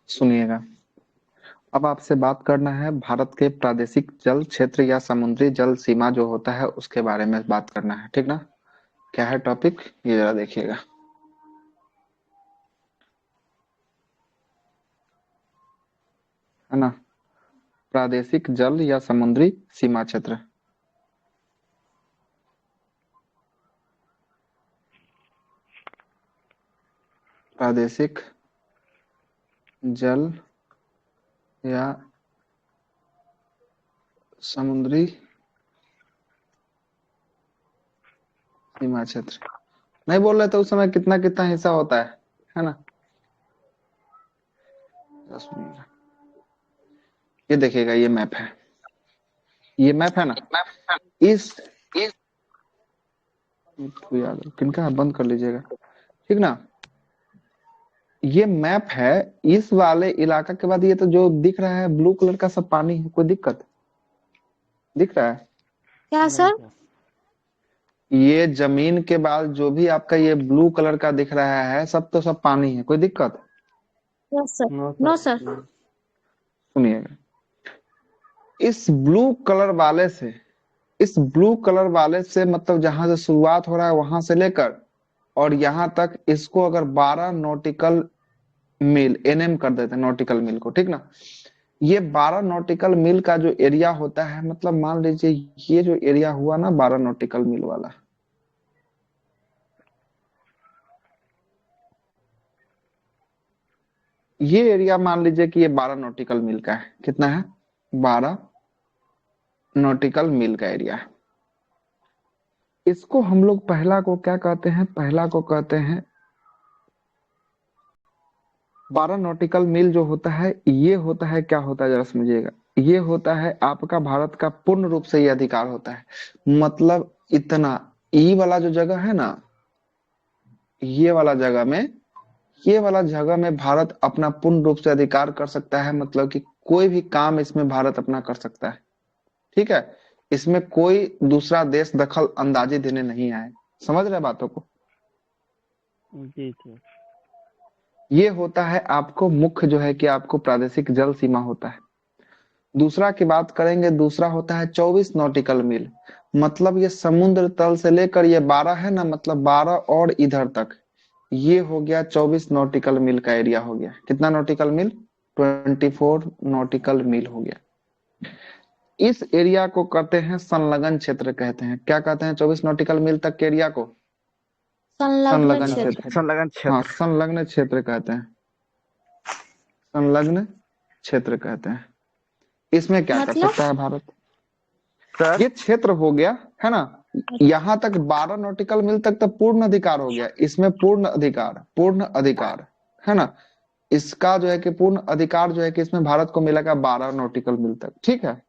सुनिएगा। अब आपसे बात करना है भारत के प्रादेशिक जल क्षेत्र या समुद्री जल सीमा जो होता है उसके बारे में बात करना है, ठीक ना। क्या है टॉपिक, ये जरा देखिएगा। है ना, प्रादेशिक जल या समुद्री सीमा क्षेत्र। प्रादेशिक जल या समुद्री सीमा क्षेत्र। नहीं बोल रहे तो उस समय कितना कितना हिस्सा होता है ना। सुनिएगा, ये देखिएगा, ये मैप है, ये मैप है ना। इस याद किनका बंद कर लीजिएगा, ठीक ना। ये मैप है, इस वाले इलाका के बाद ये तो जो दिख रहा है ब्लू कलर का सब पानी है, कोई दिक्कत दिख रहा है क्या सर? ये जमीन के बाद जो भी आपका ये ब्लू कलर का दिख रहा है सब तो सब पानी है, कोई दिक्कत। Yes sir. No sir. सुनिएगा, इस ब्लू कलर वाले से, इस ब्लू कलर वाले से मतलब जहां से शुरुआत हो रहा है वहां से लेकर और यहां तक, इसको अगर 12 नॉटिकल मील, एनएम कर देते हैं नॉटिकल मील को, ठीक ना। ये 12 नॉटिकल मील का जो एरिया होता है, मतलब मान लीजिए ये जो एरिया हुआ ना 12 नॉटिकल मील वाला, ये एरिया मान लीजिए कि ये 12 नॉटिकल मील का है। कितना है? 12 नॉटिकल मील का एरिया है। इसको हम लोग पहला को क्या कहते हैं? पहला को कहते हैं 12 नॉटिकल मील जो होता है, ये होता है, क्या होता है जरा समझिएगा। ये होता है आपका भारत का पूर्ण रूप से ये अधिकार होता है। मतलब इतना, ई वाला जो जगह है ना, ये वाला जगह में, ये वाला जगह में भारत अपना पूर्ण रूप से अधिकार कर सकता है। मतलब कि कोई भी काम इसमें भारत अपना कर सकता है, ठीक है। इसमें कोई दूसरा देश दखल अंदाजी देने नहीं आए। समझ रहे बातों को? जी जी। ये होता है आपको मुख्य जो है कि आपको प्रादेशिक जल सीमा होता है। दूसरा की बात करेंगे, दूसरा होता है 24 नॉटिकल मील। मतलब ये समुद्र तल से लेकर ये 12 है ना, मतलब 12 और इधर तक, ये हो गया 24 नॉटिकल मील का एरिया हो गया। कितना नॉटिकल मील? 24 नॉटिकल मील हो गया। इस एरिया को कहते हैं संलग्न क्षेत्र कहते हैं। क्या कहते हैं? 24 नॉटिकल मील तक के एरिया को संलग्न संलग्न क्षेत्र। क्षेत्र। संलग्न हाँ, क्षेत्र। संलग्न क्षेत्र कहते हैं, संलग्न क्षेत्र कहते हैं। इसमें क्या कर मतलब सकता है भारत? सर ये क्षेत्र हो गया, है ना। यहां तक 12 नॉटिकल मील तक तो पूर्ण अधिकार हो गया। इसमें पूर्ण अधिकार, पूर्ण अधिकार, है ना। इसका जो है कि पूर्ण अधिकार जो है कि इसमें भारत को मिलेगा 12 नॉटिकल मील तक, ठीक है।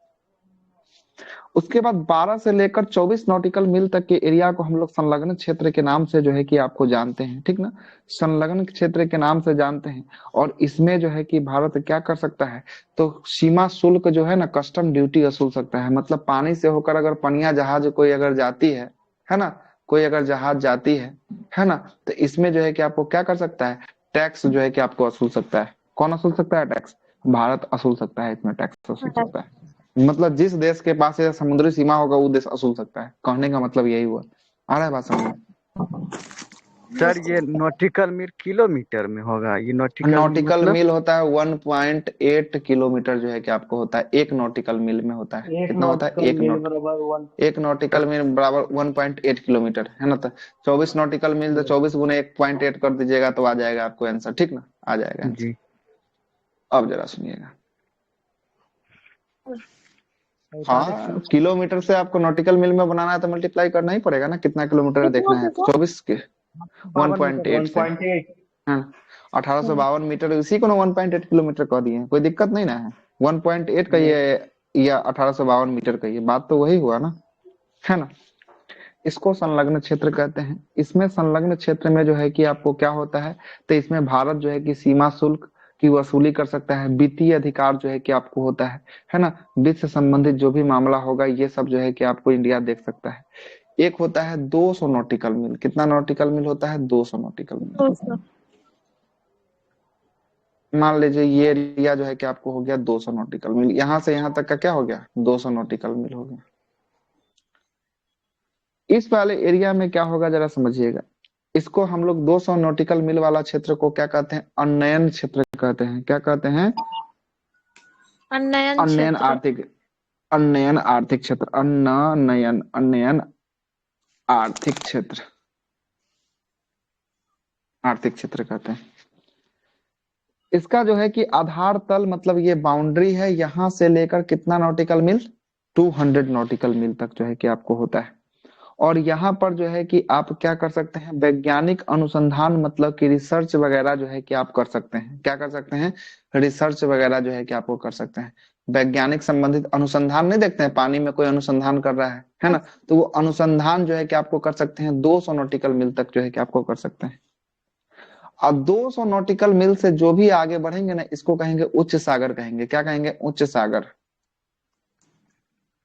उसके बाद 12 से लेकर 24 नॉटिकल मील तक के एरिया को हम लोग संलग्न क्षेत्र के नाम से जो है कि आपको जानते हैं, ठीक ना। संलग्न क्षेत्र के नाम से जानते हैं। और इसमें जो है कि भारत क्या कर सकता है, तो सीमा शुल्क जो है ना, कस्टम ड्यूटी वसूल सकता है। मतलब पानी से होकर अगर पनिया जहाज कोई अगर जाती है ना, कोई अगर जहाज जाती है ना, तो इसमें जो है कि आपको क्या कर सकता है, टैक्स जो है कि आपको वसूल सकता है। कौन वसूल सकता है टैक्स? भारत वसूल सकता है, इसमें टैक्स वसूल सकता है। मतलब जिस देश के पास ये समुद्री सीमा होगा वो देश असूल सकता है। कहने का मतलब यही हुआ। आ रहा है बात समझ में? सर ये नॉटिकल मील किलोमीटर में होगा, ये नॉटिकल मील नॉटिकल मतलब? मील होता है 1.8 किलोमीटर जो है कि आपको होता है, एक नॉटिकल मील में होता है। एक कितना होता है? नॉटिकल मील बराबर 1। एक नॉटिकल मील बराबर 1.8 किलोमीटर, है ना। तो 24 नॉटिकल मील, तो 24 गुने 1.8 कर दीजिएगा तो आ जाएगा आपको आंसर, ठीक ना, आ जाएगा आंसर। जी। अब जरा सुनिएगा। हाँ, किलोमीटर से आपको नॉटिकल मील में बनाना है तो मल्टीप्लाई करना ही पड़ेगा ना, कितना किलोमीटर देखना है। 24 के 1.8 से, 1.8। हाँ, 1852 मीटर, इसी को ना 1.8 किलोमीटर कह दिए, कोई दिक्कत नहीं ना है। 1.8 कहिए या 1852 मीटर कहिए, बात तो वही हुआ ना, है ना। इसको संलग्न क्षेत्र कहते हैं। इसमें संलग्न क्षेत्र में जो है कि आपको क्या होता है, तो इसमें भारत जो है कि सीमा शुल्क की वसूली कर सकता है। वित्तीय अधिकार जो है कि आपको होता है ना। वित्त से संबंधित जो भी मामला होगा ये सब जो है कि आपको इंडिया देख सकता है। एक होता है 200 नॉटिकल मील। कितना नॉटिकल मील होता है? 200 नॉटिकल मील। 200। मान लीजिए ये एरिया जो है कि आपको हो गया 200 नॉटिकल मील, यहां से यहां तक का क्या हो गया 200 नॉटिकल मील हो गया। इस वाले एरिया में क्या होगा जरा समझिएगा, इसको हम लोग 200 नॉटिकल मील वाला क्षेत्र को क्या कहते हैं, उन्नयन क्षेत्र कहते हैं। क्या कहते हैं? उन्नयन उन्नयन क्षेत्र। आर्थिक, उन्नयन आर्थिक क्षेत्र, उन्नयन उन्नयन आर्थिक क्षेत्र, आर्थिक क्षेत्र कहते हैं। इसका जो है कि आधार तल मतलब ये बाउंड्री है, यहां से लेकर कितना नॉटिकल मील, 200 नॉटिकल मील तक जो है कि आपको होता है। और यहाँ पर जो है कि आप क्या कर सकते हैं, वैज्ञानिक अनुसंधान मतलब कि रिसर्च वगैरह जो है कि आप कर सकते हैं। क्या कर सकते हैं? रिसर्च वगैरह जो है कि आपको कर सकते हैं। वैज्ञानिक संबंधित अनुसंधान नहीं देखते हैं, पानी में कोई अनुसंधान कर रहा है ना, तो वो अनुसंधान जो है कि आपको कर सकते हैं 200 नॉटिकल मील तक जो है कि आपको कर सकते हैं। अब 200 नॉटिकल मील से जो भी आगे बढ़ेंगे ना, इसको कहेंगे उच्च सागर कहेंगे। क्या कहेंगे? उच्च सागर।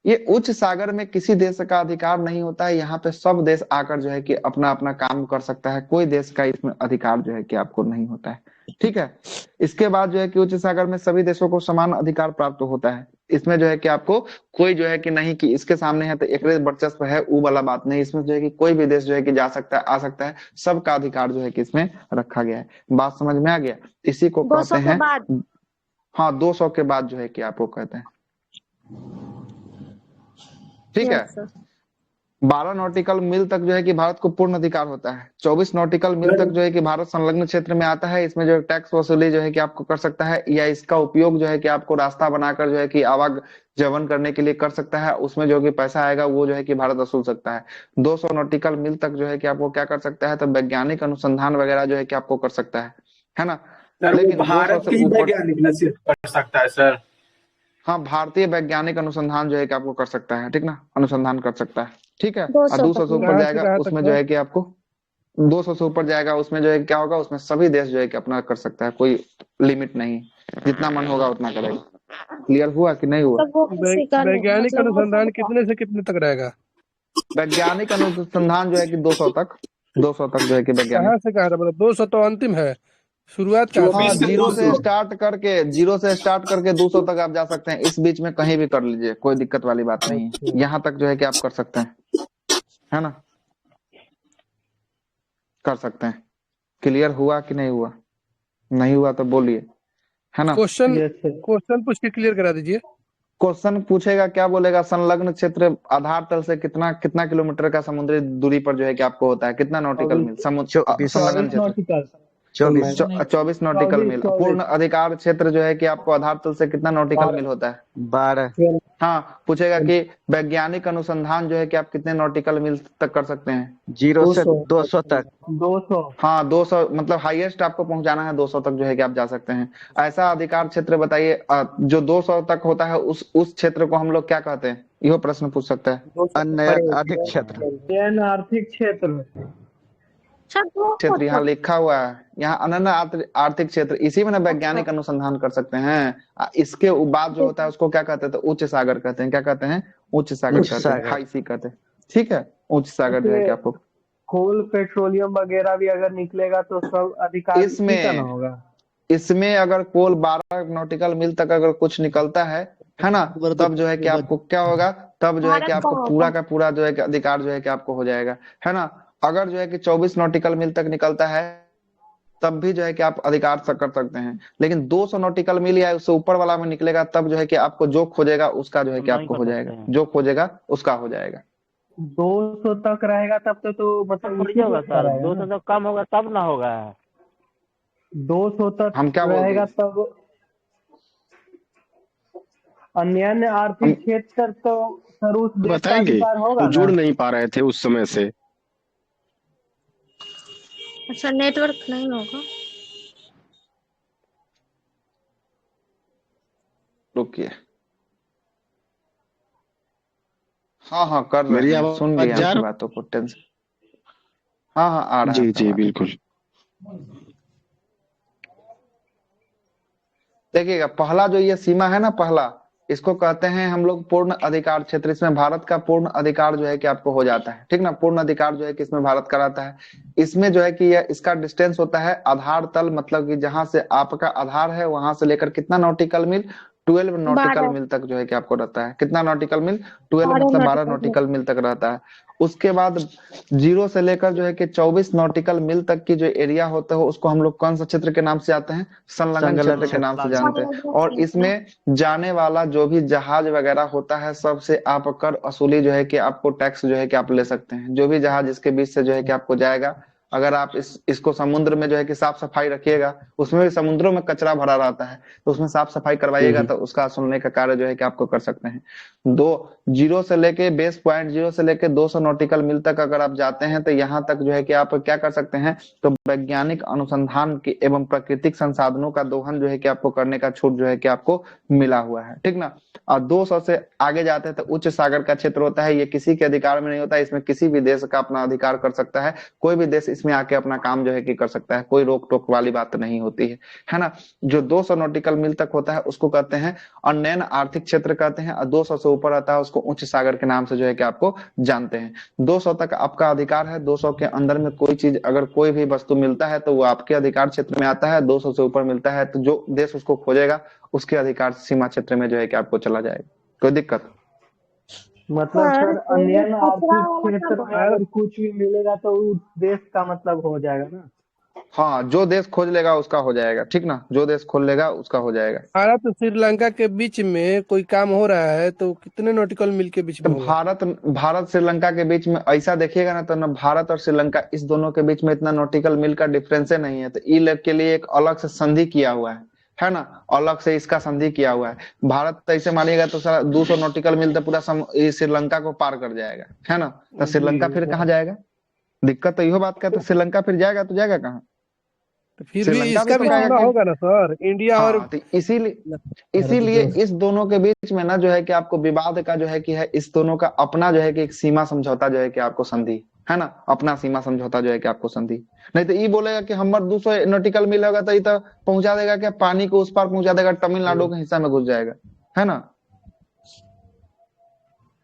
ये उच्च सागर में किसी देश का अधिकार नहीं होता है, यहाँ पे सब देश आकर जो है कि अपना अपना काम कर सकता है, कोई देश का इसमें अधिकार जो है कि आपको नहीं होता है। ठीक है। इसके बाद जो है कि उच्च सागर में सभी देशों को समान अधिकार प्राप्त होता है। इसमें जो है कि आपको कोई जो है कि नहीं कि इसके सामने है तो एक वर्चस्व है, वो वाला बात नहीं। इसमें जो है कि कोई भी देश जो है कि जा सकता है, आ सकता है, सबका अधिकार जो है कि इसमें रखा गया है। बात समझ में आ गया? इसी को 200 कहते के हैं, बाद। हाँ 200 के बाद जो है कि आपको कहते हैं। ठीक है। Yes sir. 12 नॉटिकल मील तक जो है कि भारत को पूर्ण अधिकार होता है। 24 नॉटिकल मील तक जो है कि भारत संलग्न क्षेत्र में आता है। इसमें जो टैक्स वसूली जो है कि आपको कर सकता है, या इसका उपयोग जो है कि आपको रास्ता बनाकर जो है कि आवागमन करने के लिए कर सकता है। उसमें जो कि पैसा आएगा वो जो है कि भारत वसूल सकता है। 200 नॉटिकल मील तक जो है कि आपको क्या कर सकता है, तो वैज्ञानिक अनुसंधान वगैरह जो है कि आपको कर सकता है ना। सर वो लेकिन 200 भारत से के ही ऊपर, वैज्ञानिक न सिर्फ कर सकता है सर। हाँ भारतीय वैज्ञानिक अनुसंधान जो है कि आपको कर सकता है, ठीक ना, अनुसंधान कर सकता है। ठीक है। और 200 200 तक से में। ऊपर कहाँ से जाएगा कहाँ तक उसमें जो सर? है कि आपको, 200 से ऊपर जाएगा उसमें जो है क्या होगा, उसमें सभी देश जो है कि अपना कर सकता है, कोई लिमिट नहीं, जितना मन होगा उतना करेगा। क्लियर हुआ कि नहीं हुआ? मतलब वो किसी का नहीं, वैज्ञानिक मतलब वो अनुसंधान सबका। कितने से कितने तक रहेगा? वैज्ञानिक अनुसंधान जो है कि 200 तक, 200 तक जो है कि वैज्ञानिक, कहाँ से कहाँ तक? मतलब 200 तो अंतिम है, शुरुआत कहाँ से हाँ 24 है? से जीरो से 200। स्टार्ट करके, जीरो से स्टार्ट करके 200 तक आप जा सकते हैं। इस बीच में कहीं भी कर लीजिए, कोई दिक्कत वाली बात नहीं है। अच्छा। यहाँ तक जो है कि आप कर सकते हैं, है ना, कर सकते हैं। क्लियर हुआ कि नहीं हुआ? नहीं हुआ तो बोलिए, है ना। Question yes sir. क्वेश्चन पूछ के क्लियर करा दीजिए। क्वेश्चन पूछेगा, क्या बोलेगा, संलग्न क्षेत्र आधार तल से कितना कितना किलोमीटर का समुद्री दूरी पर जो है कि आपको होता है, कितना नॉटिकल मील 24 संलग्न 24 क्षेत्र, नॉटिकल। 24 24 नॉटिकल मील। 24 पूर्ण अधिकार क्षेत्र जो है कि आपको आधार तल से कितना नॉटिकल 12। मील होता है। 12 हाँ पूछेगा कि वैज्ञानिक अनुसंधान जो है कि आप कितने नॉटिकल मील तक कर सकते हैं। 0 से 200 200 तक। 200। हाँ 200 मतलब हाईएस्ट आपको पहुंचाना है 200 तक जो है कि आप जा सकते हैं। ऐसा अधिकार क्षेत्र बताइए जो 200 तक होता है, उस क्षेत्र को हम लोग क्या कहते हैं, यह प्रश्न पूछ सकता है। 200 अन्य अधिक क्षेत्र। उन्नयन आर्थिक क्षेत्र। अच्छा क्षेत्र 200 यहाँ तक। लिखा हुआ है, यहाँ अनन्य आर्थिक क्षेत्र, इसी में ना अच्छा। वैज्ञानिक अनुसंधान कर सकते हैं। इसके बाद जो होता है उसको क्या कहते हैं, तो उच्च सागर कहते हैं। क्या कहते हैं? उच्च सागर उच्च कहते हैं, सागर। हाई सी कहते हैं। ठीक है। उच्च सागर जो है कि ऐसे आपको कोल पेट्रोलियम वगैरह भी अगर निकलेगा तो सब अधिकार इसी का ना इसमें, होगा। इसमें अगर कोल 12 नॉटिकल मील तक अगर कुछ निकलता है ना, तब जो है कि आपको क्या होगा, तब जो है कि भारत का आपको पूरा होगा। का पूरा जो है कि अधिकार जो है कि आपको हो जाएगा, है ना। अगर जो है कि 24 नॉटिकल मील तक निकलता है, तब भी जो है कि आप अधिकार कर सकते हैं। लेकिन 200 नॉटिकल मील या उससे ऊपर वाला में निकलेगा, तब जो है कि आपको जो खोजेगा उसका जो है कि नहीं आपको कर हो सकते जाएगा, हैं। जो खोजेगा उसका हो जाएगा। 200 तक रहेगा तब तो मतलब थोड़ी इसी होगा देश का सर, रहेगा 200 ना। से कम होगा तब ना होगा। 200 तक हम क्या बोल रहेगा दिए? तब अन्य हम आर्थिक क्षेत्र तो सर उस देश का बताएंगे, अधिकार होगा वो ना। जुड़ नहीं पा रहे थे उस समय से। अच्छा नेटवर्क नहीं होगा। रुकिए, हाँ हाँ कर रहे मेरी हैं, सुन आवाज लिया जा आपकी रहा? बातों को, टेंशन, हाँ हाँ आ रहा है, जी सब जी आ रहा है। बिल्कुल। देखिएगा पहला जो ये सीमा है ना, पहला इसको कहते हैं हम लोग पूर्ण अधिकार क्षेत्र। इसमें भारत का पूर्ण अधिकार जो है कि आपको हो जाता है, ठीक ना। पूर्ण अधिकार जो है कि इसमें भारत का रहता है। इसमें जो है कि यह इसका डिस्टेंस होता है आधार तल, मतलब कि जहां से आपका आधार है वहां से लेकर कितना नॉटिकल मील, 12 नॉटिकल 12 मील तक जो है कि आपको रहता है। कितना नॉटिकल मील, 12 12 मतलब 12 नॉटिकल मील। नॉटिकल मील तक रहता है। उसके बाद 0 से लेकर जो है कि 24 नॉटिकल मील तक की जो एरिया होता है उसको हम लोग कौन सा क्षेत्र के नाम से आते हैं, संलग्न संलग्न क्षेत्र के नाम से क्षेत्र। जानते हैं। और इसमें जाने वाला जो भी जहाज वगैरह होता है सबसे आप कर वसूली जो है कि आपको टैक्स जो है कि आप ले सकते हैं। जो भी जहाज इसके बीच से जो है कि आपको जाएगा, अगर आप इसको समुद्र में जो है कि साफ सफाई रखिएगा, उसमें भी समुद्रों में कचरा भरा रहता है तो उसमें साफ सफाई करवाइएगा तो उसका सुनने का कार्य जो है कि आपको कर सकते हैं। 0 से लेके बेस पॉइंट 0 से लेके 200 नॉटिकल मील तक अगर आप जाते हैं तो यहाँ तक जो है कि आप क्या कर सकते हैं, तो वैज्ञानिक अनुसंधान की एवं प्राकृतिक संसाधनों का दोहन जो है कि आपको करने का छूट जो है कि आपको मिला हुआ है, ठीक ना। और 200 से आगे जाते हैं तो उच्च सागर का क्षेत्र होता है। ये किसी के अधिकार में नहीं होता, इसमें किसी भी देश का अपना अधिकार कर सकता है। कोई भी देश इसमें आके अपना काम जो है कि कर सकता है, कोई रोक टोक वाली बात नहीं होती है ना। जो 200 नॉटिकल मील तक होता है उसको कहते हैं अन्यन आर्थिक क्षेत्र कहते हैं, और 200 से ऊपर आता है उसको उच्च सागर के नाम से जो है कि आपको जानते हैं। 200 तक आपका अधिकार है। 200 के अंदर में कोई चीज अगर कोई भी वस्तु मिलता है तो वो आपके अधिकार क्षेत्र में आता है। 200 से ऊपर मिलता है तो जो देश उसको खोजेगा उसके अधिकार सीमा क्षेत्र में जो है कि आपको चला जाएगा। कोई दिक्कत? मतलब सर सर तो ये अन्य कचरा आर्थिक वाला क्षेत्र कब में अगर कुछ भी मिलेगा तो उस देश का मतलब हो जाएगा ना। हाँ, जो देश खोज लेगा उसका हो जाएगा, ठीक ना। जो देश खोज लेगा उसका हो जाएगा। भारत और श्रीलंका के बीच में कोई काम हो रहा है तो कितने नॉटिकल मील के बीच तो में होगा? भारत श्रीलंका के बीच में ऐसा देखिएगा ना तो ना भारत और श्रीलंका इस दोनों के बीच में इतना नॉटिकल मील का डिफरेंस नहीं है। तो ई लेग के लिए एक अलग से संधि किया हुआ है ना। अलग से इसका संधि किया हुआ है। भारत तो ऐसे मानिएगा तो सारा 200 नॉटिकल मील तो पूरा श्रीलंका को पार कर जाएगा, है ना। तो श्रीलंका फिर कहाँ जाएगा? दिक्कत तो इहो बात का, तो श्रीलंका फिर जाएगा तो जाएगा कहाँ? तो फिर भी श्रीलंका भी इसका तो भी कहेगा सीमा कि होगा ना सर, इंडिया और हाँ, तो इसीलिए इस दोनों के बीच में ना जो है कि आपको विवाद का जो है कि है, इस दोनों का अपना जो है कि एक सीमा समझौता जो है कि आपको संधि है ना। अपना सीमा समझौता जो है कि आपको संधि। नहीं तो ये बोलेगा कि हमार 200 नॉटिकल मील होगा तो ये तो पहुंचा देगा क्या, पानी को उस पार पहुंचा देगा, तमिलनाडु के हिस्सा में घुस जाएगा, है ना।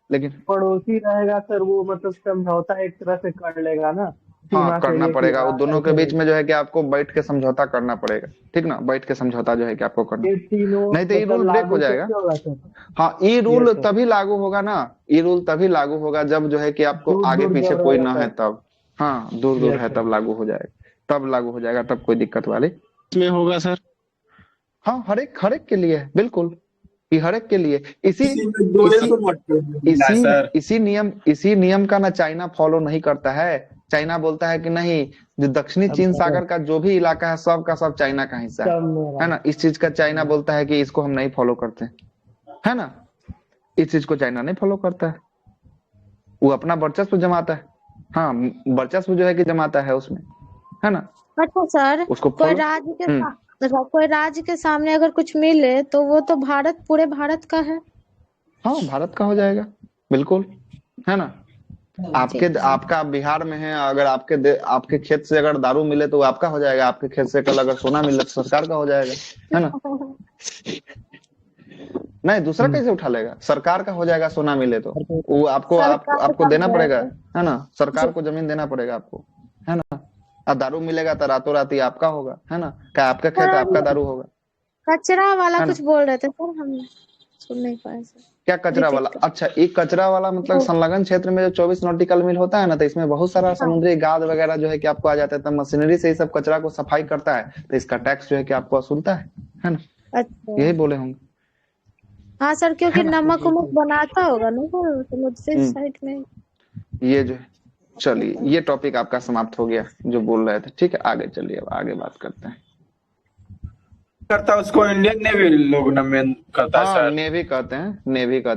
लेकिन पड़ोसी रहेगा सर, वो मतलब समझौता एक तरह से कर लेगा ना सीमा हाँ, के करना लिए कि पड़ेगा। वो हाँ दोनों के ऐसे बीच में जो है कि आपको बैठ के समझौता करना पड़ेगा, ठीक ना। बैठ के समझौता जो है कि आपको करना, ये तीनों नहीं तो ये मतलब रूल ब्रेक हो लागू जाएगा। कैसे होगा सर? हाँ, ये रूल ये सर तभी लागू होगा ना, ये रूल तभी लागू होगा जब जो है कि आपको दूर आगे दूर पीछे जब कोई रहेगा ना है तब। तब। हाँ, दूर दूर ये है सर तब लागू हो जाएगा, तब लागू हो जाएगा, तब कोई दिक्कत वाली। इसमें होगा सर। हाँ, हर एक के लिए है, बिल्कुल। ये हर एक के लिए इसी इसी नियम का ना चाइना फॉलो नहीं करता है। चाइना बोलता है कि नहीं, जो दक्षिणी चीन सागर का जो भी इलाका है सब का सब चाइना का हिस्सा सब मेरा है ना। इस चीज का चाइना बोलता है कि इसको हम नहीं फॉलो करते, है ना। इस चीज को चाइना नहीं फॉलो करता है, वो अपना वर्चस्व जमाता है। हाँ, वर्चस्व जो है कि जमाता है उसमें, है ना। अच्छा सर, उसको कोई फॉलो राज्य के कोई राज्य के सामने अगर कुछ मिले तो वो तो पूरे भारत का है। हाँ, भारत का हो जाएगा, बिल्कुल, है ना। आपका बिहार में है, अगर आपके खेत से अगर दारू मिले तो वो आपका हो जाएगा। आपके खेत से कल अगर सोना मिले तो सरकार का हो जाएगा, है ना। नहीं, दूसरा कैसे उठा लेगा? सरकार का हो जाएगा। सोना मिले तो वो आपको देना पड़ेगा, है ना। सरकार को जमीन देना पड़ेगा आपको, है ना। और दारू मिलेगा तो रातों रात ही आपका होगा, है ना। क्या आपका खेत है, आपका दारू होगा। कचरा वाला है ना? कुछ बोल रहे थे सर, हम सुन नहीं पाए सर। क्या कचरा वाला? अच्छा, एक कचरा वाला मतलब संलग्न क्षेत्र में जो 24 नॉटिकल मील होता है ना, तो इसमें बहुत सारा समुद्री गाद वगैरह जो है कि आपको आ जाता है। तो मशीनरी से ही सब कचरा को सफाई करता है तो इसका टैक्स जो है कि आपको वसूलता है ना। अच्छा, यही बोले होंगे। हाँ सर, क्योंकि है ना? नमक उमक बनाता होगा ना सर समुद्री साइड में। ये जो है, चलिए ये टॉपिक आपका समाप्त हो गया जो बोल रहे थे, ठीक है। आगे चलिए, अब आगे बात करते हैं। करता है उसको इंडियन नेवी लोग मेन करता है हाँ, सर। नेवी कहते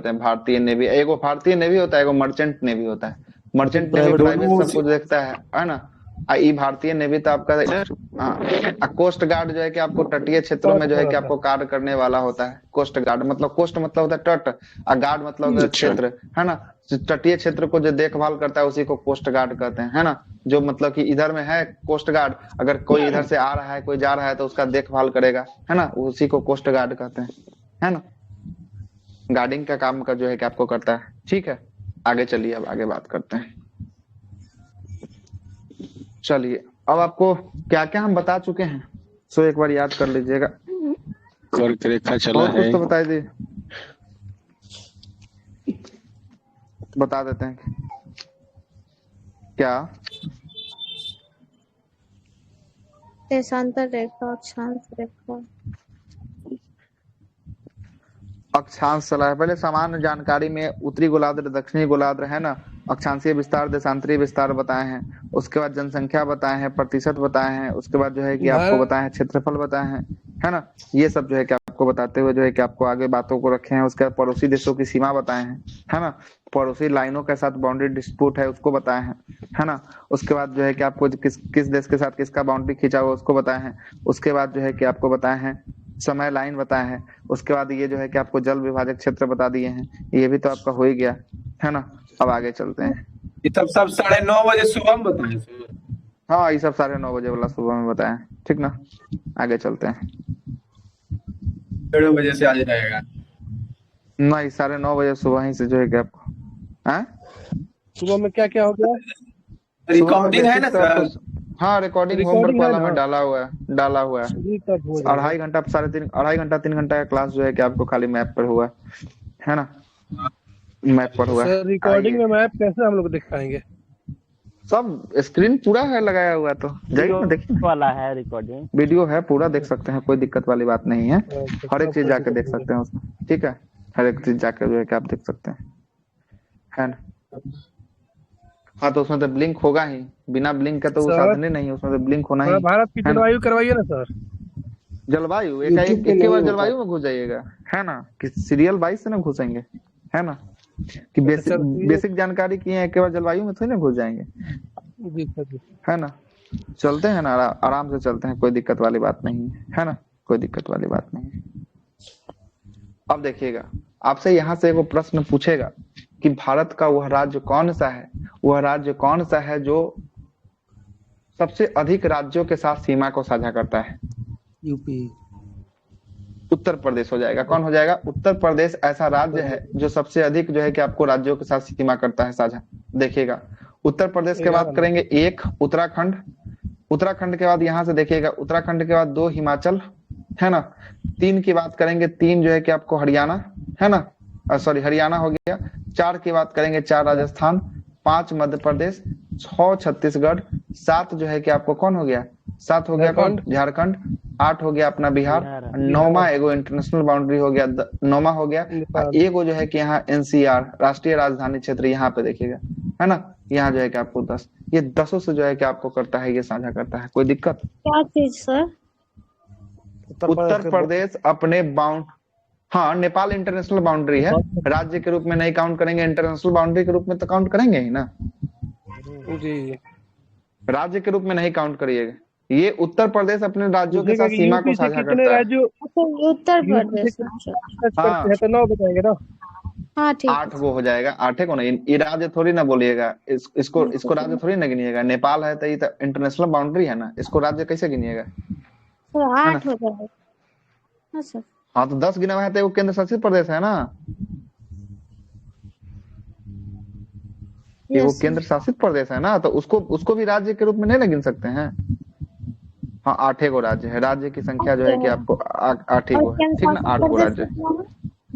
हैं, भारतीय नेवी। एगो भारतीय नेवी होता है, एगो मर्चेंट नेवी होता है। मर्चेंट नेवी प्राइवेट सब कुछ देखता है ना। ये भारतीय नेवी तो आपका कोस्ट गार्ड जो है कि आपको तटीय क्षेत्रों में जो है कि आपको कार्य करने वाला होता है। कोस्ट गार्ड मतलब कोस्ट मतलब होता है तट, और गार्ड मतलब होता है क्षेत्र, है ना। तटीय क्षेत्र को जो देखभाल करता है उसी को कोस्ट गार्ड कहते हैं, है ना। जो मतलब कि इधर में है कोस्ट गार्ड, अगर कोई इधर से आ रहा है, कोई जा रहा है तो उसका देखभाल करेगा, है ना। उसी को कोस्ट गार्ड कहते हैं, है ना। गार्डिंग का काम का जो है कि आपको करता है। ठीक है, आगे चलिए, अब आगे बात करते हैं। चलिए, अब आपको क्या क्या हम बता चुके हैं, सो एक बार याद कर लीजिएगा। कर्क रेखा चला और कुछ है। तो बता दीजिए, बता देते हैं क्या। देशांतर रेखा, अक्षांश रेखा। अक्षांश चला है, पहले सामान्य जानकारी में उत्तरी गोलार्ध, दक्षिणी गोलार्ध, है ना, अक्षांशीय विस्तार, देशांतरीय विस्तार बताए हैं। उसके बाद जनसंख्या बताए हैं, प्रतिशत बताए हैं। उसके बाद जो है कि आपको भारत बताए हैं क्षेत्रफल बताए हैं, है ना। ये सब जो है कि आपको बताते हुए जो है कि आपको आगे बातों को रखे हैं। उसके बाद पड़ोसी देशों की सीमा बताए हैं, है ना, पड़ोसी लाइनों के साथ बाउंड्री डिस्प्यूट है उसको बताए हैं, है ना। उसके बाद जो है कि आपको किस देश के साथ किसका बाउंड्री खींचा हुआ उसको बताए हैं। उसके बाद जो है कि आपको बताए हैं समय लाइन बताए हैं। उसके बाद ये जो है कि आपको जल विभाजक क्षेत्र बता दिए हैं। ये भी तो आपका हो ही गया, है ना। अब आगे चलते हैं। ये सब 9:30 सुबह में बताए सर। हाँ, ये सब 9:30 वाला सुबह में बताए, ठीक ना। आगे चलते हैं। 1:30 से आज रहेगा। नहीं, 9:30 सुबह ही से जो है कि आपको, हाँ सुबह में क्या क्या हो गया? रिकॉर्डिंग है ना सर? हाँ, रिकॉर्डिंग होमवर्क रिकॉर्डिंग है वाला ना? में डाला हुआ है। जी, तब हो जाएगा। 2.5 घंटा 3 घंटा का क्लास जो है कि आपको खाली मैप पर हुआ है ना, मैप पर हुआ है। सर रिकॉर्डिंग आइए। में मैप कैसे हम लोग देख पाएंगे? सब स्क्रीन पूरा है लगाया हुआ, तो जाइए ना देखिए, वाला है रिकॉर्डिंग। वीडियो है पूरा, देख सकते हैं, कोई दिक्कत वाली बात नहीं है। हर एक सब चीज कोई जाके दिक्कत देख नहीं सकते हैं उसमें, ठीक है। हर एक चीज जाके जो है कि आप देख सकते हैं, है ना। हाँ, तो उसमें तो ब्लिंक होगा ही, बिना ब्लिंक का तो वो सर, साधन ही नहीं है, उसमें तो ब्लिंक होना ही, भारत की है ना। जलवायु करवाइए ना सर। जलवायु YouTube पे एक नहीं बार होता। जलवायु में घुस जाइएगा, है ना, कि सीरियल वाइज से ना घुसेंगे, है ना, कि सर, बेसिक जानकारी की है, एक बार जलवायु में थोड़ी ना घुस जाएंगे, जी सर जी। है ना। चलते हैं ना, आराम से चलते हैं, कोई दिक्कत वाली बात नहीं है ना, कोई दिक्कत वाली बात नहीं है। अब देखिएगा, आपसे यहाँ से एक प्रश्न पूछेगा कि भारत का वह राज्य कौन सा है, वह राज्य कौन सा है जो सबसे अधिक राज्यों के साथ सीमा को साझा करता है। यूपी। उत्तर प्रदेश हो जाएगा। कौन हो जाएगा? उत्तर प्रदेश ऐसा राज्य है जो सबसे अधिक जो है कि आपको राज्यों के साथ सीमा करता है साझा। देखिएगा, उत्तर प्रदेश के बाद करेंगे 1 उत्तराखंड, उत्तराखंड के बाद यहाँ से देखिएगा, उत्तराखंड के बाद 2 हिमाचल, है ना। 3 की बात करेंगे, 3 जो है कि आपको हरियाणा, है ना, सॉरी हरियाणा हो गया। 4 की बात करेंगे, 4 राजस्थान, 5 मध्य प्रदेश, 6 छत्तीसगढ़, 7 जो है कि आपको कौन हो गया, 7 हो गया कौन, झारखंड, 8 हो गया अपना बिहार, 9वां एगो इंटरनेशनल बाउंड्री हो गया, 9वां हो गया। एगो जो है कि यहाँ एनसीआर राष्ट्रीय राजधानी क्षेत्र, यहाँ पे देखिएगा, है ना, यहाँ जो है कि आपको 10, ये 10 से जो है कि आपको करता है, ये साझा करता है। कोई दिक्कत? क्या चीज सर? उत्तर प्रदेश अपने हाँ, नेपाल इंटरनेशनल बाउंड्री है, राज्य के रूप में नहीं काउंट करेंगे, इंटरनेशनल बाउंड्री के रूप में तो काउंट करेंगे ही ना जी। राज्य के रूप में नहीं काउंट करिएगा। ये उत्तर प्रदेश अपने राज्यों के साथ सीमा को साझा कितने करता है। राज्यों अच्छा, उत्तर प्रदेश। हाँ, तो 9 बताएंगे ना। हाँ ठीक है। 8 गो हो जाएगा, 8 को नहीं, ये राज्य थोड़ी ना बोलिएगा, इसको राज्य थोड़ी ना गिनिएगा। नेपाल है तो ये तो इंटरनेशनल बाउंड्री है ना, इसको राज्य कैसे गिनिएगा? तो 8 हो जाएगा। हाँ सर। हाँ, तो 10 गिना हुआ है तो वो केंद्र शासित प्रदेश है ना, ये वो केंद्र शासित प्रदेश है ना, तो उसको भी राज्य के रूप में नहीं ना गिन सकते हैं। हाँ, 8 गो राज्य है, राज्य की संख्या जो है कि आपको 8 ही गो है, ठीक ना, 8 गो राज्य।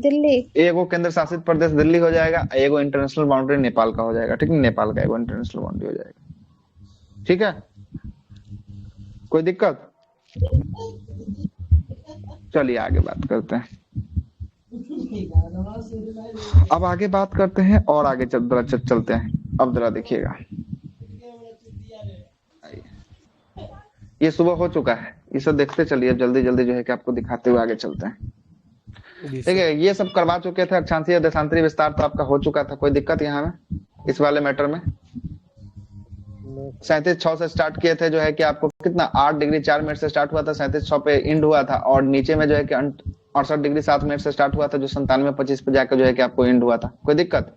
दिल्ली। एगो केंद्र शासित प्रदेश दिल्ली हो जाएगा, एगो इंटरनेशनल बाउंड्री नेपाल का हो जाएगा, ठीक है, नेपाल का एगो इंटरनेशनल बाउंड्री हो जाएगा, ठीक है। कोई दिक्कत? चलिए आगे बात करते हैं। अब आगे बात करते हैं और आगे चलते हैं। अब जरा देखिएगा, ये सुबह हो चुका है, ये सब देखते चलिए, जल्दी जल्दी जो है कि आपको दिखाते हुए आगे चलते हैं। देखिए, ये सब करवा चुके थे, अक्षांशीय देशांतरी विस्तार तो आपका हो चुका था। कोई दिक्कत यहाँ में इस वाले मैटर में? 37.6 से स्टार्ट किए थे, जो है कि आपको कितना 8 डिग्री 4 मिनट से स्टार्ट हुआ था, 37.6 पे एंड हुआ था, और नीचे में जो है कि 68 डिग्री 7 मिनट से स्टार्ट हुआ था, जो 97.25 पे जाकर जो है कि आपको एंड हुआ था। कोई दिक्कत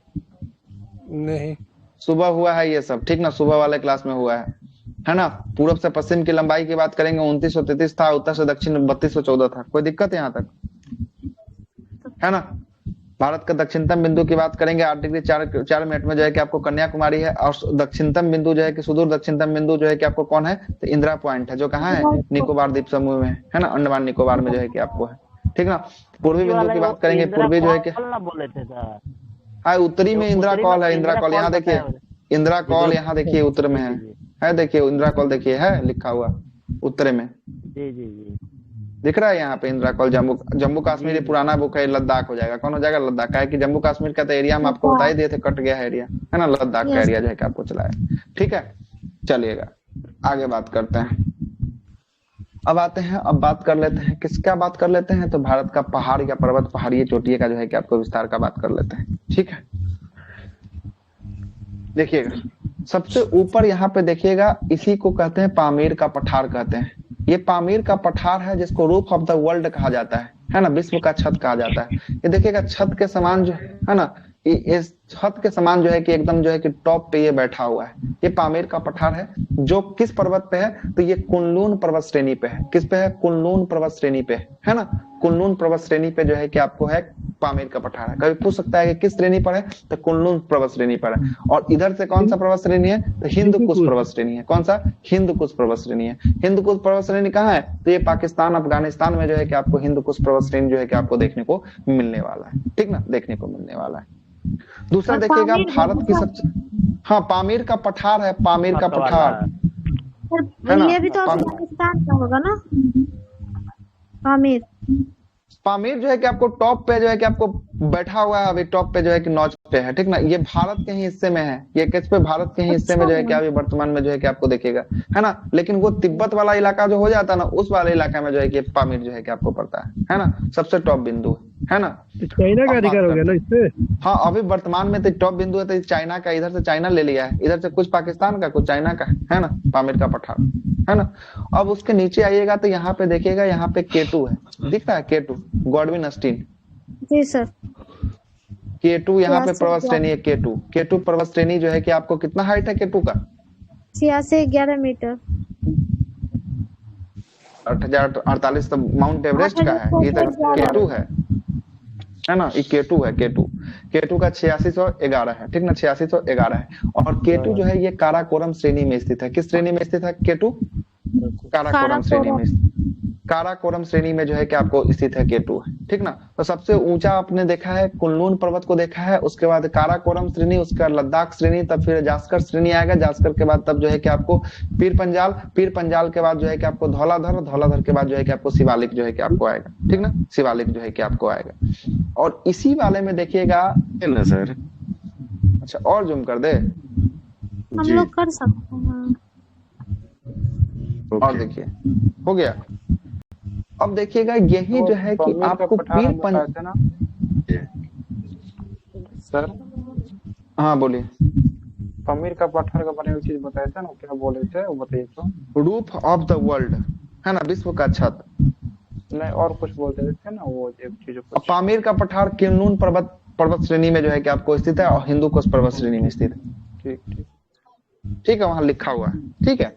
नहीं? सुबह हुआ है ये सब, ठीक ना, सुबह वाले क्लास में हुआ है ना। पूर्व से पश्चिम की लंबाई की बात करेंगे 2933 था, उत्तर से दक्षिण 3214 था। कोई दिक्कत यहाँ तक, है ना। भारत का दक्षिणतम बिंदु की बात करेंगे 8 डिग्री 4 मिनट में जो है कि आपको कन्याकुमारी है। और दक्षिणतम बिंदु जो है कि सुदूर दक्षिणतम बिंदु जो है कि आपको कौन है, तो इंदिरा पॉइंट है, जो कहाँ है, निकोबार द्वीप समूह में है ना, अंडमान निकोबार में जो है कि आपको है, ठीक ना। पूर्वी बिंदु की बात करेंगे, पूर्वी जो है कि बोले थे सर, हाँ उत्तरी में इंदिरा कॉल है, इंदिरा कॉल यहाँ देखिए, इंदिरा कॉल यहाँ देखिए उत्तर में है देखिए इंदिरा कॉल देखिए है लिखा हुआ उत्तर में, जी जी जी दिख रहा है यहाँ पे इंदिरा कॉल। जम्मू कश्मीर ये पुराना बुक है, लद्दाख हो जाएगा, कौन हो जाएगा, लद्दाख का है कि जम्मू कश्मीर का तो एरिया हम आपको बता ही दिए थे, कट गया है एरिया, है ना, लद्दाख का एरिया जो है कि आपको चला है, ठीक है। चलिएगा आगे बात करते हैं। अब आते हैं, अब बात कर लेते हैं, किसका बात कर लेते हैं, तो भारत का पहाड़ या पर्वत, पहाड़िए चोटिये का जो है कि आपको विस्तार का बात कर लेते हैं, ठीक है। देखिएगा सबसे ऊपर यहाँ पे देखिएगा, इसी को कहते हैं पामीर का पठार कहते हैं। ये पामीर का पठार है जिसको रूफ ऑफ द वर्ल्ड कहा जाता है ना, विश्व का छत कहा जाता है। ये देखिएगा छत के समान जो है ना, इस छत के समान जो है कि एकदम जो है कि टॉप पे ये बैठा हुआ है। ये पामीर का पठार है, जो किस पर्वत पे है, तो ये कुनलून पर्वत श्रेणी पे है। किस पे है, कुनलून पर्वत श्रेणी पे है ना, कुनलून पर्वत श्रेणी पे जो है कि आपको है पामीर का पठार है। कभी पूछ सकता है कि किस श्रेणी पर है, तो कुनलून पर्वत श्रेणी पर है। और इधर से कौन सा पर्वत श्रेणी है, तो हिंद कुश पर्वत श्रेणी है। कौन सा, हिंद कुश पर्वत श्रेणी है। हिंद कुश पर्वत श्रेणी कहाँ है, तो ये पाकिस्तान अफगानिस्तान में जो है कि आपको हिंद कुश पर्वत श्रेणी जो है कि आपको देखने को मिलने वाला है, ठीक ना, देखने को मिलने वाला है। दूसरा देखिएगा भारत की सबसे, हाँ पामीर का पठार है, पामीर का पठार है ना, ये भी तो अफगानिस्तान का होगा ना, पामीर। पामीर जो है कि आपको टॉप पे जो है कि आपको बैठा हुआ है, अभी टॉप पे जो है कि नॉच पे है, ठीक ना। ये भारत के ही हिस्से में है, ये किस पे, भारत के ही हिस्से में जो है कि अभी वर्तमान में जो है कि आपको देखेगा, है ना। लेकिन वो तिब्बत वाला इलाका जो हो जाता है ना, उस वाले इलाका में जो है कि पामीर जो है कि आपको पड़ता है ना, सबसे टॉप बिंदु है ना। चाइना का अधिकार हो गया ना इससे। हाँ अभी वर्तमान में तो टॉप बिंदु है, तो चाइना का, इधर से चाइना ले लिया है, इधर से कुछ पाकिस्तान का कुछ चाइना का है ना, पामीर का पठार है ना। अब उसके नीचे आइएगा तो यहाँ पे देखिएगा, यहाँ पे केटू है, दिख रहा है केटू, गॉडविन अस्टीन, जी सर। केटू यहाँ पे पर्वत श्रेणी है, केटू, केटू पर्वत श्रेणी जो है कि आपको कितना हाइट है केटू का, 8611 मीटर, 8048 तो माउंट एवरेस्ट का है, ये तक केटू है ना, ये केटू है, केटू, केटू का 8611 है, ठीक ना, 8611 है। और केटू जो है ये काराकोरम श्रेणी में स्थित है। किस श्रेणी में स्थित है केटू, काराकोरम श्रेणी में, काराकोरम श्रेणी में जो है कि आपको स्थित है केटू, ठीक ना। तो सबसे ऊंचा आपने देखा है कुनलून पर्वत को देखा है, उसके बाद काराकोरम श्रेणी, उसके बाद लद्दाख श्रेणी, तब फिर जास्कर श्रेणी आएगा, जास्कर के बाद तब जो है कि आपको पीर पंजाल, पीर पंजाल के बाद जो है कि आपको धौलाधर, धौलाधर के बाद जो है कि आपको शिवालिक जो है कि आपको आएगा, ठीक ना, शिवालिक जो है कि आपको आएगा। और इसी वाले में देखिएगा ना सर, अच्छा और जूम कर दे, हम लोग कर सकते हैं। और देखिए हो गया। अब देखिएगा यही जो है कि आपको पीर पंजाल, सर हाँ बोलिए, पामीर का पठार का बने हुई चीज बताए थे ना, क्या बोले थे वो बताइए तो। रूफ ऑफ द वर्ल्ड है ना, विश्व का छत, नहीं और कुछ बोलते थे ना, वो एक चीज पामीर का पठार कुनलून पर्वत श्रेणी में जो है कि आपको स्थित है, और हिंदू कुश पर्वत श्रेणी में स्थित है, ठीक ठीक ठीक है, वहां लिखा हुआ है, ठीक है।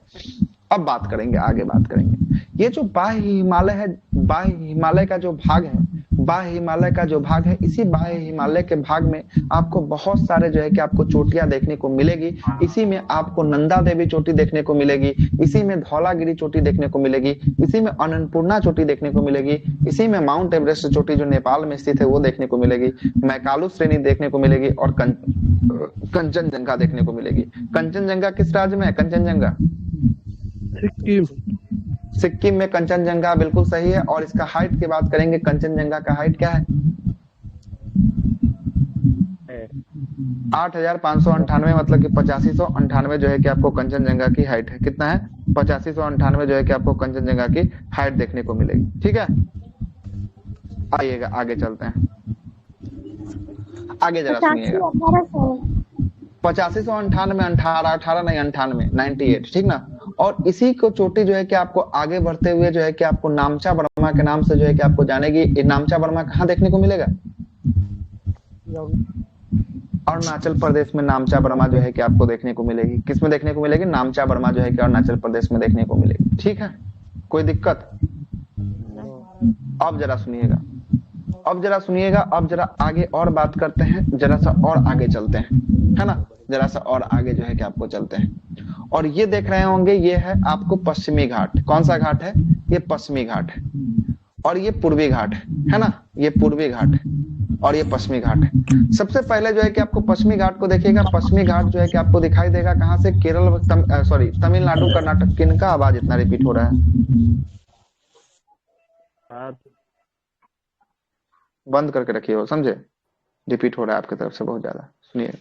अब बात करेंगे, आगे बात करेंगे। ये जो बाह्य हिमालय है, बाह्य हिमालय का जो भाग है, बाह्य हिमालय का जो भाग है, इसी बाह्य हिमालय के भाग में आपको बहुत सारे जो है कि आपको चोटियां देखने को मिलेगी। इसी में आपको नंदा देवी चोटी देखने को मिलेगी, इसी में धौलागिरी चोटी देखने को मिलेगी, इसी में अन्नपूर्णा चोटी देखने को मिलेगी, इसी में माउंट एवरेस्ट चोटी जो नेपाल में स्थित है वो देखने को मिलेगी, मैकालू श्रेणी देखने को मिलेगी, और कंचनजंगा देखने को मिलेगी। कंचनजंगा किस राज्य में है, कंचनजंगा सिक्किम, सिक्किम में कंचनजंगा बिल्कुल सही है। और इसका हाइट की बात करेंगे, कंचनजंगा का हाइट क्या है, 8598, मतलब कि 8598 जो है कि आपको कंचनजंगा की हाइट है। कितना है, 8598 जो है कि आपको कंचनजंगा की हाइट देखने को मिलेगी, ठीक है। आइएगा आगे चलते हैं, आगे जरा सुनिएगा। 8598, 18 नहीं 98, 98, ठीक ना। और इसी को चोटी जो है कि आपको आगे बढ़ते हुए जो है कि आपको नामचा बर्मा के नाम से जो है कि आपको जानेगी। ये नामचा बर्मा कहाँ देखने को मिलेगा, अरुणाचल प्रदेश में नामचा बर्मा जो है कि आपको देखने को मिलेगी। किसमें देखने को मिलेगी, नामचा बर्मा जो है कि अरुणाचल प्रदेश में देखने को मिलेगी, ठीक है। कोई दिक्कत, अब जरा सुनिएगा। अब जरा सुनिएगा, अब जरा आगे और बात करते हैं, जरा सा और आगे चलते हैं, है ना, जरा सा और आगे जो है कि आपको चलते हैं। और ये देख रहे होंगे, ये है आपको पश्चिमी घाट। कौन सा घाट है? ये पश्चिमी घाट है। और ये पूर्वी घाट है ना, ये पूर्वी घाट है और ये पश्चिमी घाट है। सबसे पहले जो है कि आपको पश्चिमी घाट को देखिएगा। पश्चिमी घाट जो है कि आपको दिखाई देगा कहाँ से? केरल, सॉरी, तमिलनाडु, कर्नाटक। किनका आवाज इतना रिपीट हो रहा है? बंद करके रखिए हो, समझे? रिपीट हो रहा है आपकी तरफ से बहुत ज्यादा। सुनिए,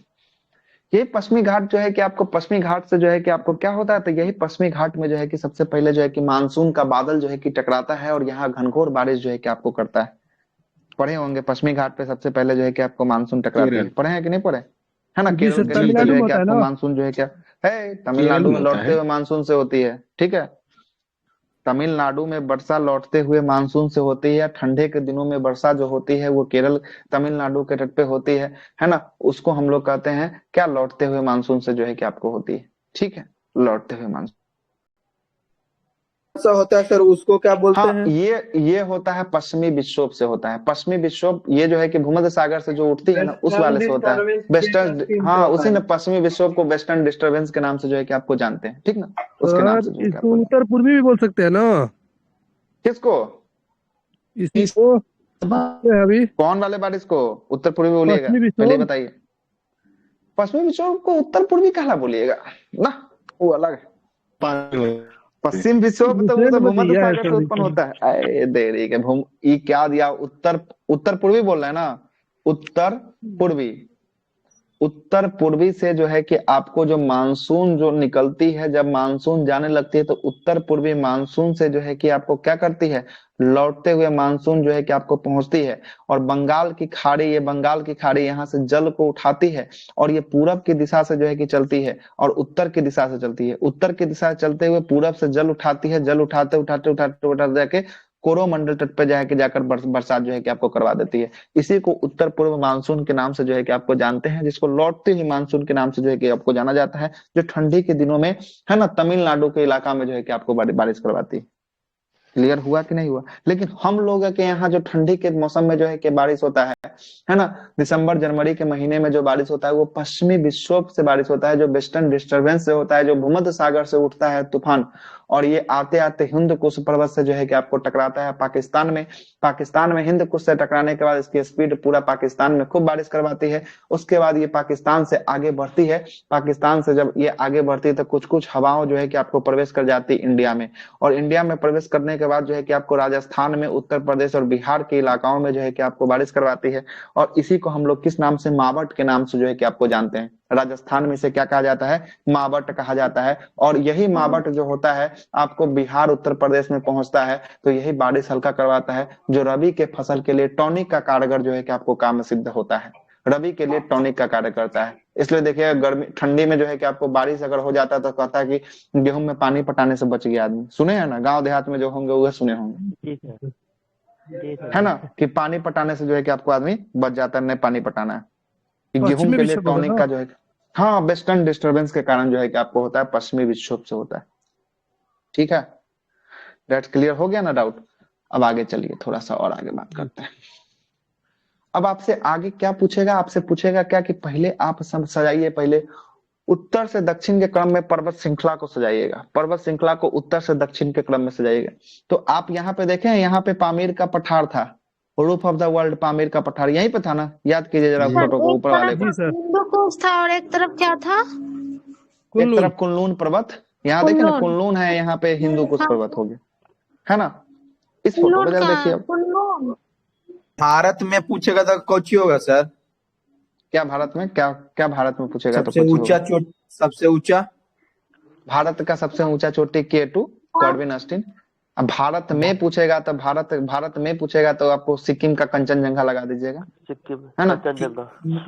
ये पश्चिमी घाट जो है कि आपको, पश्चिमी घाट से जो है कि आपको क्या होता है, तो यही पश्चिमी घाट में जो है कि सबसे पहले जो है कि मानसून का बादल जो है कि टकराता है और यहाँ घनघोर बारिश जो है कि आपको करता है। पढ़े होंगे पश्चिमी घाट पे सबसे पहले जो है कि आपको मानसून टकराते हैं। पढ़े हैं कि नहीं पढ़े? है ना। जी सर, केरल के नीचे जो तमिलनाडु है में कि होता है आपको ना। मानसून जो है क्या है, तमिलनाडु में होता लौटते है। हुए मानसून से होती है। ठीक है, तमिलनाडु में वर्षा लौटते हुए मानसून से होती है। ठंडे के दिनों में वर्षा जो होती है वो केरल, तमिलनाडु के तट पे होती है ना। उसको हम लोग कहते हैं क्या? लौटते हुए मानसून से जो है कि आपको होती है। ठीक है, लौटते हुए मानसून। ऐसा होता है सर, उसको क्या बोलते हाँ, हैं? ये होता है पश्चिमी विक्षोभ से होता है। पश्चिमी विक्षोभ ये जो है कि भूमध्य सागर से जो उठती है ना, उस वेस्टर्न वाले से होता है। डिस्टर्बेंस वेस्टर्न, डेल्टा स्ट्रीम से हाँ, होता उसी है। ने पश्चिमी विक्षोभ को वेस्टर्न डिस्टरबेंस के नाम से जो है कि आपको जानते हैं। ठीक ना, उसके नाम सर से जो है कि इसको आपको। उत्तर पूर्वी भी बोल सकते हैं ना, किसको? इसी को। ये अभी कौन वाले बारिश को उत्तर पूर्वी बोलिएगा? पश्चिमी पहले ही विक्षोभ। बताइए। पश्चिमी विक्षोभ को उत्तर पूर्वी कहला बोलिएगा ना, वो अलग है। पश्चिम विक्षोभ तो वो रिसेंट तो में भूमध्य दिया है सागर से सर उत्पन्न रिसेंट। होता है। अरे देरी के भूम, ये क्या दिया? उत्तर, उत्तर पूर्वी बोल रहे हैं ना, उत्तर पूर्वी। उत्तर पूर्वी से जो है कि आपको जो मानसून जो निकलती है, जब मानसून जाने लगती है तो उत्तर पूर्वी मानसून से जो है कि आपको क्या करती है? लौटते हुए मानसून जो है कि आपको पहुंचती है और बंगाल की खाड़ी, ये बंगाल की खाड़ी यहाँ से जल को उठाती है और ये पूरब की दिशा से जो है कि चलती है और उत्तर की दिशा से चलती है। उत्तर की दिशा से चलते हुए पूरब से जल उठाती है, जल उठाते उठाते उठाते उठाते जाके कोरोमंडल तट पे जाके जाकर बरसात जो है कि आपको करवा देती है। इसी को उत्तर पूर्व मानसून के नाम से जो है कि आपको जानते हैं, जिसको लौटते हुए मानसून के नाम से जो है कि आपको जाना जाता है, जो ठंडी के दिनों में, है ना, तमिलनाडु के इलाका में जो है कि आपको बारिश करवाती है। क्लियर हुआ कि नहीं हुआ? लेकिन हम लोग के यहाँ जो ठंडी के मौसम में जो है कि बारिश होता है ना, दिसंबर जनवरी के महीने में जो बारिश होता है वो पश्चिमी विक्षोभ से बारिश होता है, जो वेस्टर्न डिस्टरबेंस से होता है, जो भूमध्य सागर से उठता है तूफान, और ये आते आते हिंद कुश पर्वत से जो है कि आपको टकराता है पाकिस्तान में। पाकिस्तान में हिंद कुश से टकराने के बाद इसकी स्पीड पूरा पाकिस्तान में खूब बारिश करवाती है। उसके बाद ये पाकिस्तान से आगे बढ़ती है। पाकिस्तान से जब ये आगे बढ़ती है तो कुछ कुछ हवाओं जो है कि आपको प्रवेश कर जाती है इंडिया में, और इंडिया में प्रवेश करने के बाद जो है कि आपको राजस्थान में, उत्तर प्रदेश और बिहार के इलाकाओं में जो है कि आपको बारिश करवाती है। और इसी को हम लोग किस नाम से? मावट के नाम से जो है कि आपको जानते हैं। राजस्थान में इसे क्या कहा जाता है? मावट कहा जाता है। और यही मावट जो होता है आपको बिहार, उत्तर प्रदेश में पहुंचता है तो यही बारिश हल्का करवाता है, जो रबी के फसल के लिए टॉनिक का कारगर जो है कि आपको काम सिद्ध होता है। रबी के लिए टॉनिक का कार्य करता है। इसलिए देखिए, गर्मी ठंडी में जो है कि आपको बारिश अगर हो जाता है तो कहता है कि गेहूं में पानी पटाने से बच गया आदमी। सुने हैं ना, गांव देहात में जो होंगे वह सुने होंगे, है ना, कि पानी पटाने से जो है कि आपको आदमी बच जाता है, नहीं पानी पटाना है। कि गेहूं पश्चिमी के लिए विक्षोभ बोला टॉनिक ना। का जो है, हाँ, वेस्टर्न डिस्टरबेंस के कारण जो है कि आपको होता है, पश्चिमी विक्षोभ से होता है। ठीक है, दैट क्लियर हो गया ना डाउट? अब आगे चलिए, थोड़ा सा और आगे बात करते हैं। अब आपसे आगे क्या पूछेगा? आपसे पूछेगा क्या कि पहले आप सब सजाइए, पहले उत्तर से दक्षिण के क्रम में पर्वत श्रृंखला को सजाइएगा। पर्वत श्रृंखला को उत्तर से दक्षिण के क्रम में सजाइएगा। तो आप यहाँ पे देखें, यहाँ पे पामीर का पठार था, roof of the world Pamir का पठार यहीं पे था ना? याद कीजिए जरा सर, फोटो को, एक ऊपर वाले तरफ को। जी सर। हिंदू कुश था और एक तरफ क्या था? एक कुल्लू। तरफ कुनलून पर्वत, यहाँ देखे ना, कुल्लून। कुनलून है, यहाँ पे हिंदू कुश हाँ, पर्वत हो गया, है ना। इस फोटो को कुल्लून जरा का देखिए अब। कुल्लून। भारत में पूछेगा तो कौची होगा सर? क्या भारत में, क्या क्या भारत में पूछेगा तो सबसे कुछ ऊंचा होगा? चोट, सबसे ऊंचा। भारत का सबसे ऊंचा चोटी K2, कॉर्बिन अस्टीन। अब भारत में पूछेगा तो भारत में पूछेगा तो आपको सिक्किम का कंचनजंगा लगा दीजिएगा, है ना।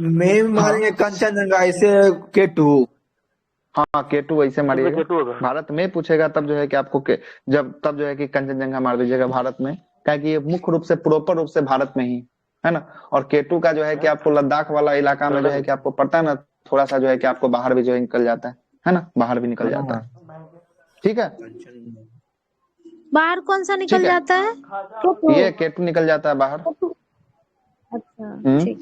मैं हाँ मारेंगे कंचनजंगा, ऐसे K2। हाँ, K2 ऐसे मारिएगा। भारत में पूछेगा तब जो है कि आपको तब जो है कि कंचनजंगा मार दीजिएगा भारत में, क्या कि ये मुख्य रूप से, प्रॉपर रूप से भारत में ही, है ना। और K2 का जो है कि आपको लद्दाख वाला इलाका में जो है कि आपको पता है ना, थोड़ा सा जो है कि आपको बाहर भी जो है निकल जाता है ना, बाहर भी निकल जाता है। ठीक है, बाहर कौन सा निकल ठीक है, जाता है? ये K2 निकल जाता है बाहर। अच्छा हम्म ठीक।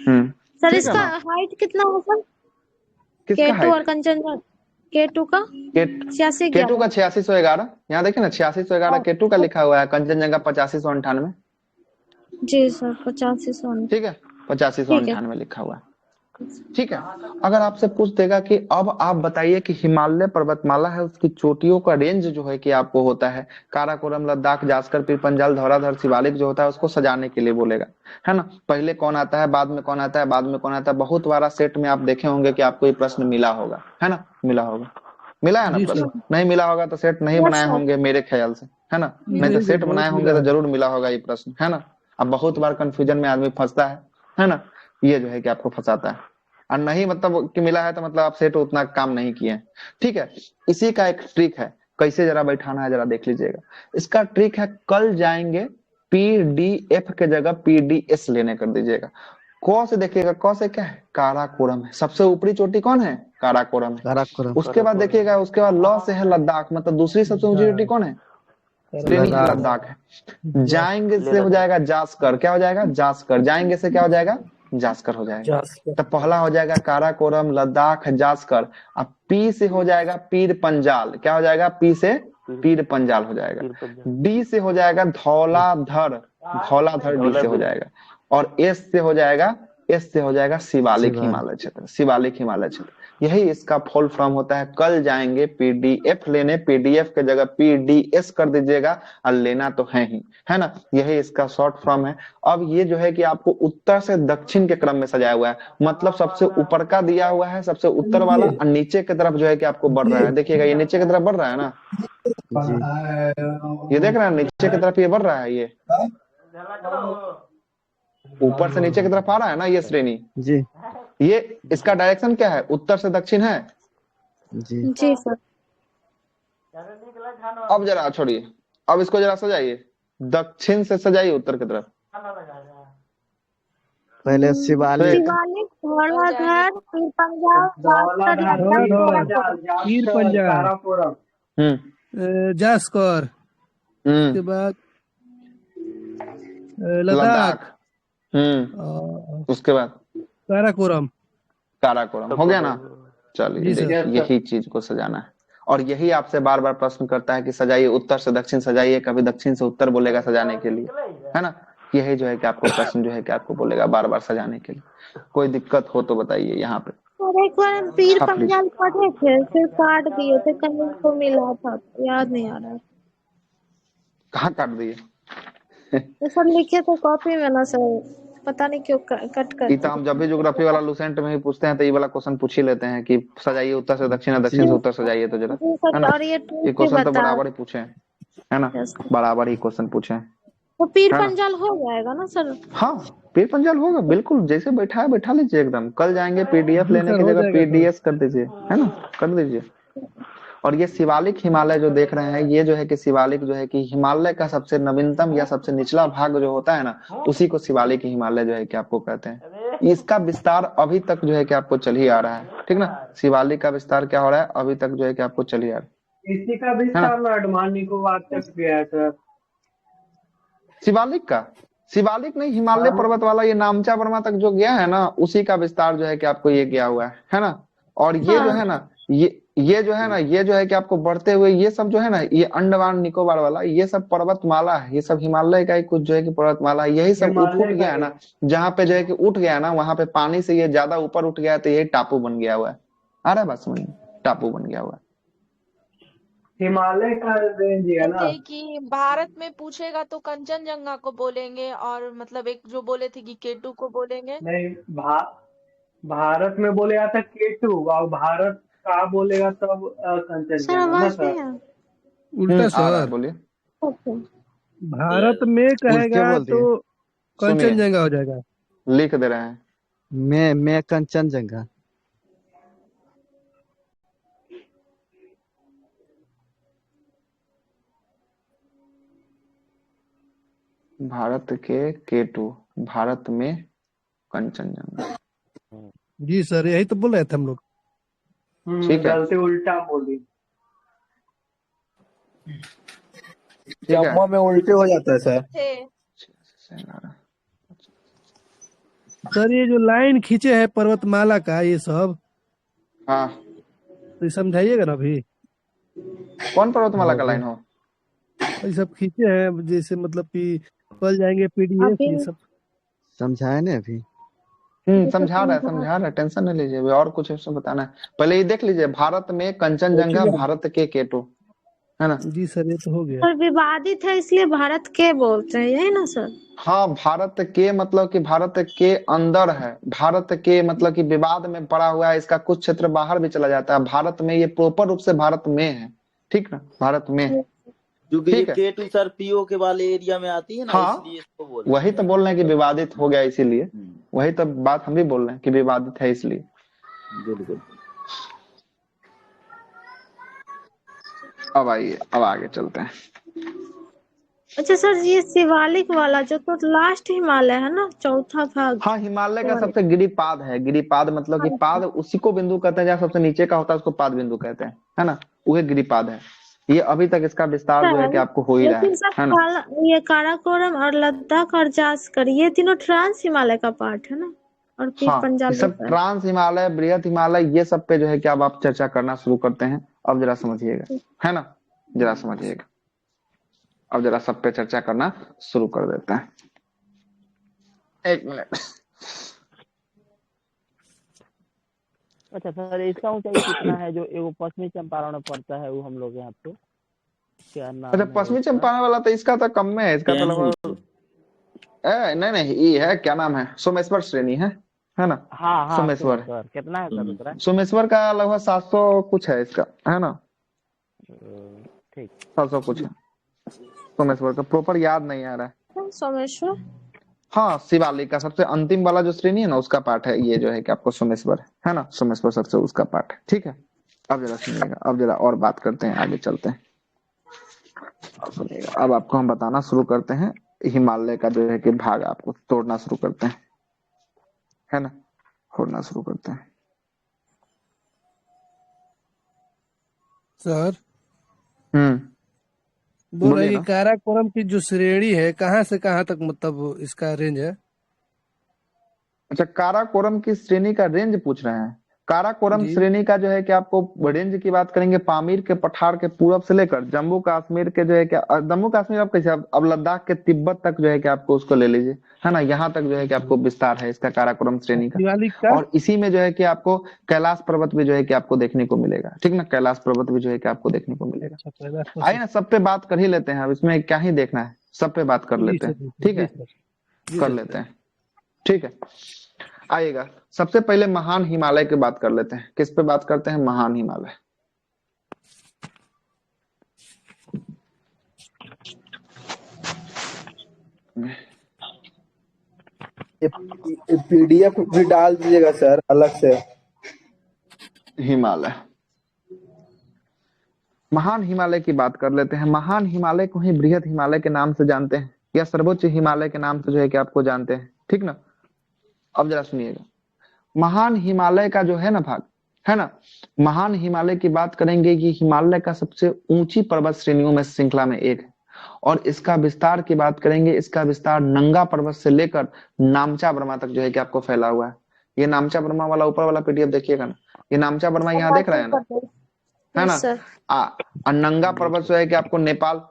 हम्म सर ठीक है इसका ना। हाइट कितना होगा? किसका K2 और हाइट? कंचनजंगा K2 का केट 8611 केटू का 8611, यहाँ देखिए ना 8611 और केटू का लिखा हुआ है, कंचनजंगा 8598। जी सर 8500। ठीक है, 8598 ठीक लिखा हुआ है। ठीक है। अगर आपसे पूछ देगा कि अब आप बताइए कि हिमालय पर्वतमाला है उसकी चोटियों का रेंज जो है कि आपको होता है काराकोरम, लद्दाख, जास्कर, पीर पंजाल, धौलाधर, शिवालिक जो होता है उसको सजाने के लिए बोलेगा, है ना। पहले कौन आता है, बाद में कौन आता है, बाद में कौन आता है, बहुत बार सेट में आप देखे होंगे कि आपको ये प्रश्न मिला होगा, है ना, मिला होगा, मिला है ना जी प्रश्न। सर। नहीं मिला होगा तो सेट नहीं यस बनाए सर। होंगे मेरे ख्याल से, है ना। नहीं तो नहीं सेट बहुत बनाए होंगे मिला तो है। जरूर मिला होगा ये प्रश्न, है ना। अब बहुत बार कंफ्यूजन में आदमी फंसता है ना। ये जो है कि आपको फंसाता है। और नहीं मतलब कि मिला है तो मतलब आप सेट उतना काम नहीं किए हैं। ठीक है। इसी का एक ट्रिक है, कैसे जरा बैठाना है जरा देख लीजिएगा। इसका ट्रिक है, कल जाएंगे पीडीएफ के जगह पीडीएस लेने कर दीजिएगा। क से देखिएगा, क से क्या है, काराकोरम है, सबसे ऊपरी चोटी कौन है, काराकोरम है। काराकोरम। उसके बाद देखिएगा, उसके बाद ल से है लद्दाख, मतलब दूसरी सबसे ऊंची चोटी कौन है, श्रेणी लद्दाख। लद्दाख है। जाएंगे से हो जाएगा जास्कर, क्या हो जाएगा, जास्कर। जाएंगे से क्या हो जाएगा, जास्कर हो जाएगा। तो पहला हो जाएगा काराकोरम, लद्दाख, जास्कर। अब पी से हो जाएगा पीर पंजाल, क्या हो जाएगा, पी से पीर पंजाल हो जाएगा। डी से हो जाएगा धौलाधर, धौलाधर डी से हो जाएगा। और एस से हो जाएगा शिवालिक शिवालिक। हिमालय क्षेत्र, शिवालिक हिमालय क्षेत्र। यही इसका फुल फॉर्म होता है। कल जाएंगे पीडीएफ लेने, पीडीएफ के जगह पीडीएस कर दीजिएगा, और लेना तो है ही, है ना। यही इसका शॉर्ट फॉर्म है। अब ये जो है कि आपको उत्तर से दक्षिण के क्रम में सजाया हुआ है, मतलब सबसे ऊपर का दिया हुआ है, सबसे उत्तर वाला, और नीचे की तरफ जो है कि आपको बढ़ रहा है। देखिएगा ये नीचे की तरफ बढ़ रहा है ना, जी। ये देख रहे हैं नीचे की तरफ ये बढ़ रहा है, ये ऊपर से नीचे की तरफ आ रहा है ना ये श्रेणी। जी। ये इसका डायरेक्शन क्या है, उत्तर से दक्षिण है। जी। जी सर। अब जरा छोड़िए, अब इसको जरा सजाइए, दक्षिण से सजाइए उत्तर की तरफ। पहले तो शिवालिक। शिवालिक, धौलाधर, पीर पंजाल, जास्कर, धौलाधार, लद्दाख, पीर धौलाधर, पंजाल, काराकोरम। पीर जास्कर, पंजाल, काराकोरम। जास्कर, उसके हम्म बाद लद्दाख लद्दाख, और उसके बाद काराकोरम। काराकोरम हो गया ना। चलिए जी सर। देखिए, यस सर। यही चीज को सजाना है। और यही आपसे बार बार प्रश्न करता है कि सजाइए उत्तर से दक्षिण सजाइए, कभी दक्षिण से उत्तर बोलेगा सजाने के लिए, है ना। यही जो है कि आपको प्रश्न जो है कि आपको बोलेगा बार बार सजाने के लिए। कोई दिक्कत हो तो बताइए यहाँ पे। और एक बार हम पीर हाँ प्लीज। पंजाल पढ़े थे, फिर काट दिए थे, कहीं तो मिला था, याद नहीं आ रहा है। कहाँ काट दिए? तो सर लिखे थे कॉपी में ना सर, पता नहीं क्यों कट कर ये तो दिए। हम जब भी ज्योग्राफी वाला लुसेंट में ही पूछते हैं तो ये वाला क्वेश्चन पूछ ही लेते हैं कि सजाइए उत्तर से दक्षिण या दक्षिण से जी। उत्तर सजाइए तो जरा, जी है सर, ना। और ये ये ट्रिक भी क्वेश्चन तो बता। बराबर ही पूछे हैं, है ना, यस। बराबर ही क्वेश्चन पूछे हैं, तो पीर है ना। पंजाल हो जाएगा ना सर? हाँ, पीर पंजाल होगा बिल्कुल, जैसे बैठा है बैठा लीजिए एकदम। कल जाएंगे पीडीएफ जी लेने सर की हो जगह जाएगा सर। पीडीएस कर दीजिए, है ना, कर दीजिए। और ये शिवालिक हिमालय जो देख रहे हैं, ये जो है कि शिवालिक जो है कि हिमालय का सबसे नवीनतम या सबसे निचला भाग जो होता है ना, उसी को शिवालिक हिमालय जो है कि आपको कहते हैं। इसका विस्तार अभी तक जो है कि आपको चल ही आ रहा है, ठीक ना। शिवालिक का विस्तार क्या हो रहा है अभी तक जो है कि आपको चल ही आ रहा इसी का है ना। विस्तार अंडमान निकोबार तक गया है सर। शिवालिक का, शिवालिक नहीं, हिमालय पर्वत वाला ये नामचा वर्मा तक जो गया है ना, उसी का विस्तार जो है कि आपको ये गया हुआ है ना। और ये जो है ना, ये जो है ना, ये जो है कि आपको बढ़ते हुए ये सब जो है ना, ये अंडमान निकोबार वाला ये सब पर्वतमाला है, ये सब हिमालय का ही कुछ जो है कि पर्वतमाला है। यही सब उठ उठ हिमालय गया का है ना, जहाँ पे जो है कि उठ गया है ना, वहां पे पानी से ये ज्यादा ऊपर उठ गया है, तो यही टापू बन गया हुआ है। आ रहा है बात समझ में, टापू बन गया हुआ है। हिमालय का रेंज है ना। थे कि भारत में पूछेगा तो कंचनजंगा को बोलेंगे, और मतलब एक जो बोले थे कि केटू को बोलेंगे। नहीं, भारत में बोलेगा था K2, और भारत का बोलेगा तब सर कंचनजंगा ना आवाज सर। नहीं है। उल्टा आ रहा है, सर, बोलिए। ओके। भारत में उल्टे कहेगा बोल दिए। तो सुनिए, कंचनजंगा हो जाएगा। लिख दे रहे हैं। मैं कंचनजंगा। भारत के केटू, भारत में कंचनजंगा। जी सर यही तो बोल रहे थे हम लोग। ठीक है, गलती उल्टा बोली। ठीक है। जम्मू में उल्टे हो जाता है सर। थे। सर ये जो लाइन खींचे है पर्वतमाला का ये सब, हाँ, तो ये समझाइएगा ना अभी। कौन पर्वतमाला का लाइन हो? ये सब खींचे हैं जैसे मतलब कि कल जाएंगे पीडीएफ अभी ये सब। समझाए ना अभी। समझा रहा है, टेंशन नहीं लीजिए, अभी और कुछ उसमें बताना है। पहले ये देख लीजिए, भारत में कंचनजंगा, भारत के केटू, है ना? जी सर ये तो हो गया। और विवादित है इसलिए भारत के बोलते हैं, यही ना सर? हाँ, भारत के मतलब कि भारत के अंदर है, भारत के मतलब कि विवाद में पड़ा हुआ है, इसका कुछ क्षेत्र बाहर भी चला जाता है, भारत में ये प्रॉपर रूप से भारत में है, ठीक ना? भारत में है, क्योंकि ये ठीक है। केटू सर पीओके वाले एरिया में आती है ना, हाँ, इसलिए इसको बोल रहे वही तो बोल रहे हैं कि विवादित हो गया इसीलिए, हैं। वही तो बात हम भी बोल रहे हैं कि विवादित है इसलिए। बिल्कुल। अब आइए, अब आगे चलते हैं। अच्छा सर, ये शिवालिक वाला जो तो लास्ट हिमालय है ना, चौथा भाग? हाँ, हिमालय का सबसे गिरिपाद है, गिरिपाद मतलब कि पाद उसी को बिंदु कहते हैं जहाँ सबसे नीचे का होता है, उसको पाद बिंदु कहते हैं, है ना? वही गिरिपाद है। ये अभी तक इसका विस्तार जो है कि आपको हो ही रहा लेकिन सर है ना? ये काराकोरम और लद्दाख और जास्कर ये तीनों ट्रांस हिमालय का पार्ट है ना? और फिर हाँ, पंजाब ये सब ट्रांस हिमालय, बृहद हिमालय, ये सब पे जो है कि अब आप चर्चा करना शुरू करते हैं। अब जरा समझिएगा, है ना? जरा समझिएगा, अब जरा सब पे चर्चा करना शुरू कर देते हैं। एक मिनट। अच्छा सर, इसका ऊंचाई कितना है जो एगो पश्चिमी चंपारण में पड़ता है, वो हम लोग यहाँ पे क्या नाम अच्छा, है पश्चिमी उसका? चंपारण वाला तो इसका तो कम में है, इसका तो लगभग नहीं नहीं, ये है, क्या नाम है, सोमेश्वर श्रेणी है ना? हाँ हाँ सोमेश्वर, सर, कितना है सर उसका? सोमेश्वर का लगभग 700 कुछ है इसका, है ना? ठीक, 700 कुछ है सोमेश्वर का, प्रॉपर याद नहीं आ रहा है। सोमेश्वर, हाँ, शिवालिक का सबसे अंतिम वाला जो श्रेणी है ना, उसका पार्ट है ये जो है कि आपको सोमेश्वर, है ना? सोमेश्वर सबसे उसका पार्ट है, ठीक है। अब जरा सुनिएगा, अब जरा और बात करते हैं, आगे चलते हैं। अब सुनिएगा, अब आपको हम बताना शुरू करते हैं, हिमालय का जो है कि भाग आपको तोड़ना शुरू करते हैं, है ना? खोलना शुरू करते हैं। सर बोल रहे बोलिए हैं ना। कि काराकोरम की जो श्रेणी है कहाँ से कहाँ तक मतलब इसका रेंज है? अच्छा, काराकोरम की श्रेणी का रेंज पूछ रहे हैं? काराकोरम जी। श्रेणी का जो है कि आपको रेंज की बात करेंगे, पामीर के पठार के पूरब से लेकर जम्मू कश्मीर के जो है कि जम्मू कश्मीर आप कैसे, अब लद्दाख के तिब्बत तक जो है कि आपको उसको ले लीजिए, है ना? यहाँ तक जो है कि आपको विस्तार है इसका काराकोरम श्रेणी का। शिवालिक का? और इसी में जो है कि आपको कैलाश पर्वत भी जो है कि आपको देखने को मिलेगा, ठीक ना? कैलाश पर्वत भी जो है कि आपको देखने को मिलेगा। अच्छा, कैलाश आइए ना, सब पे बात कर ही लेते हैं, अब इसमें क्या ही देखना है, सब पे बात कर जी लेते सर, हैं, जी ठीक है? सर, जी कर सर। लेते हैं, ठीक है। आइएगा, सबसे पहले महान हिमालय की बात कर लेते हैं। किस पे बात करते हैं? महान हिमालय। पीडीएफ भी डाल दीजिएगा सर अलग से। हिमालय, महान हिमालय की बात कर लेते हैं। महान हिमालय को ही बृहद हिमालय के नाम से जानते हैं, या सर्वोच्च हिमालय के नाम से जो है कि आपको जानते हैं, ठीक ना? अब जरा सुनिएगा, महान हिमालय का जो है ना भाग, है ना, महान हिमालय की बात करेंगे, ये हिमालय का सबसे ऊंची पर्वत श्रेणियों में श्रृंखला में एक है। और इसका विस्तार की बात करेंगे, इसका विस्तार नंगा पर्वत से लेकर नामचा बर्मा तक जो है कि आपको फैला हुआ है। ये नामचा बर्मा वाला ऊपर वाला पीडीएफ देखिएगा ना, ये नामचा बर्मा यहाँ देख रहे हैं ना, है ना? नंगा पर्वत जो है कि आपको नेपाल,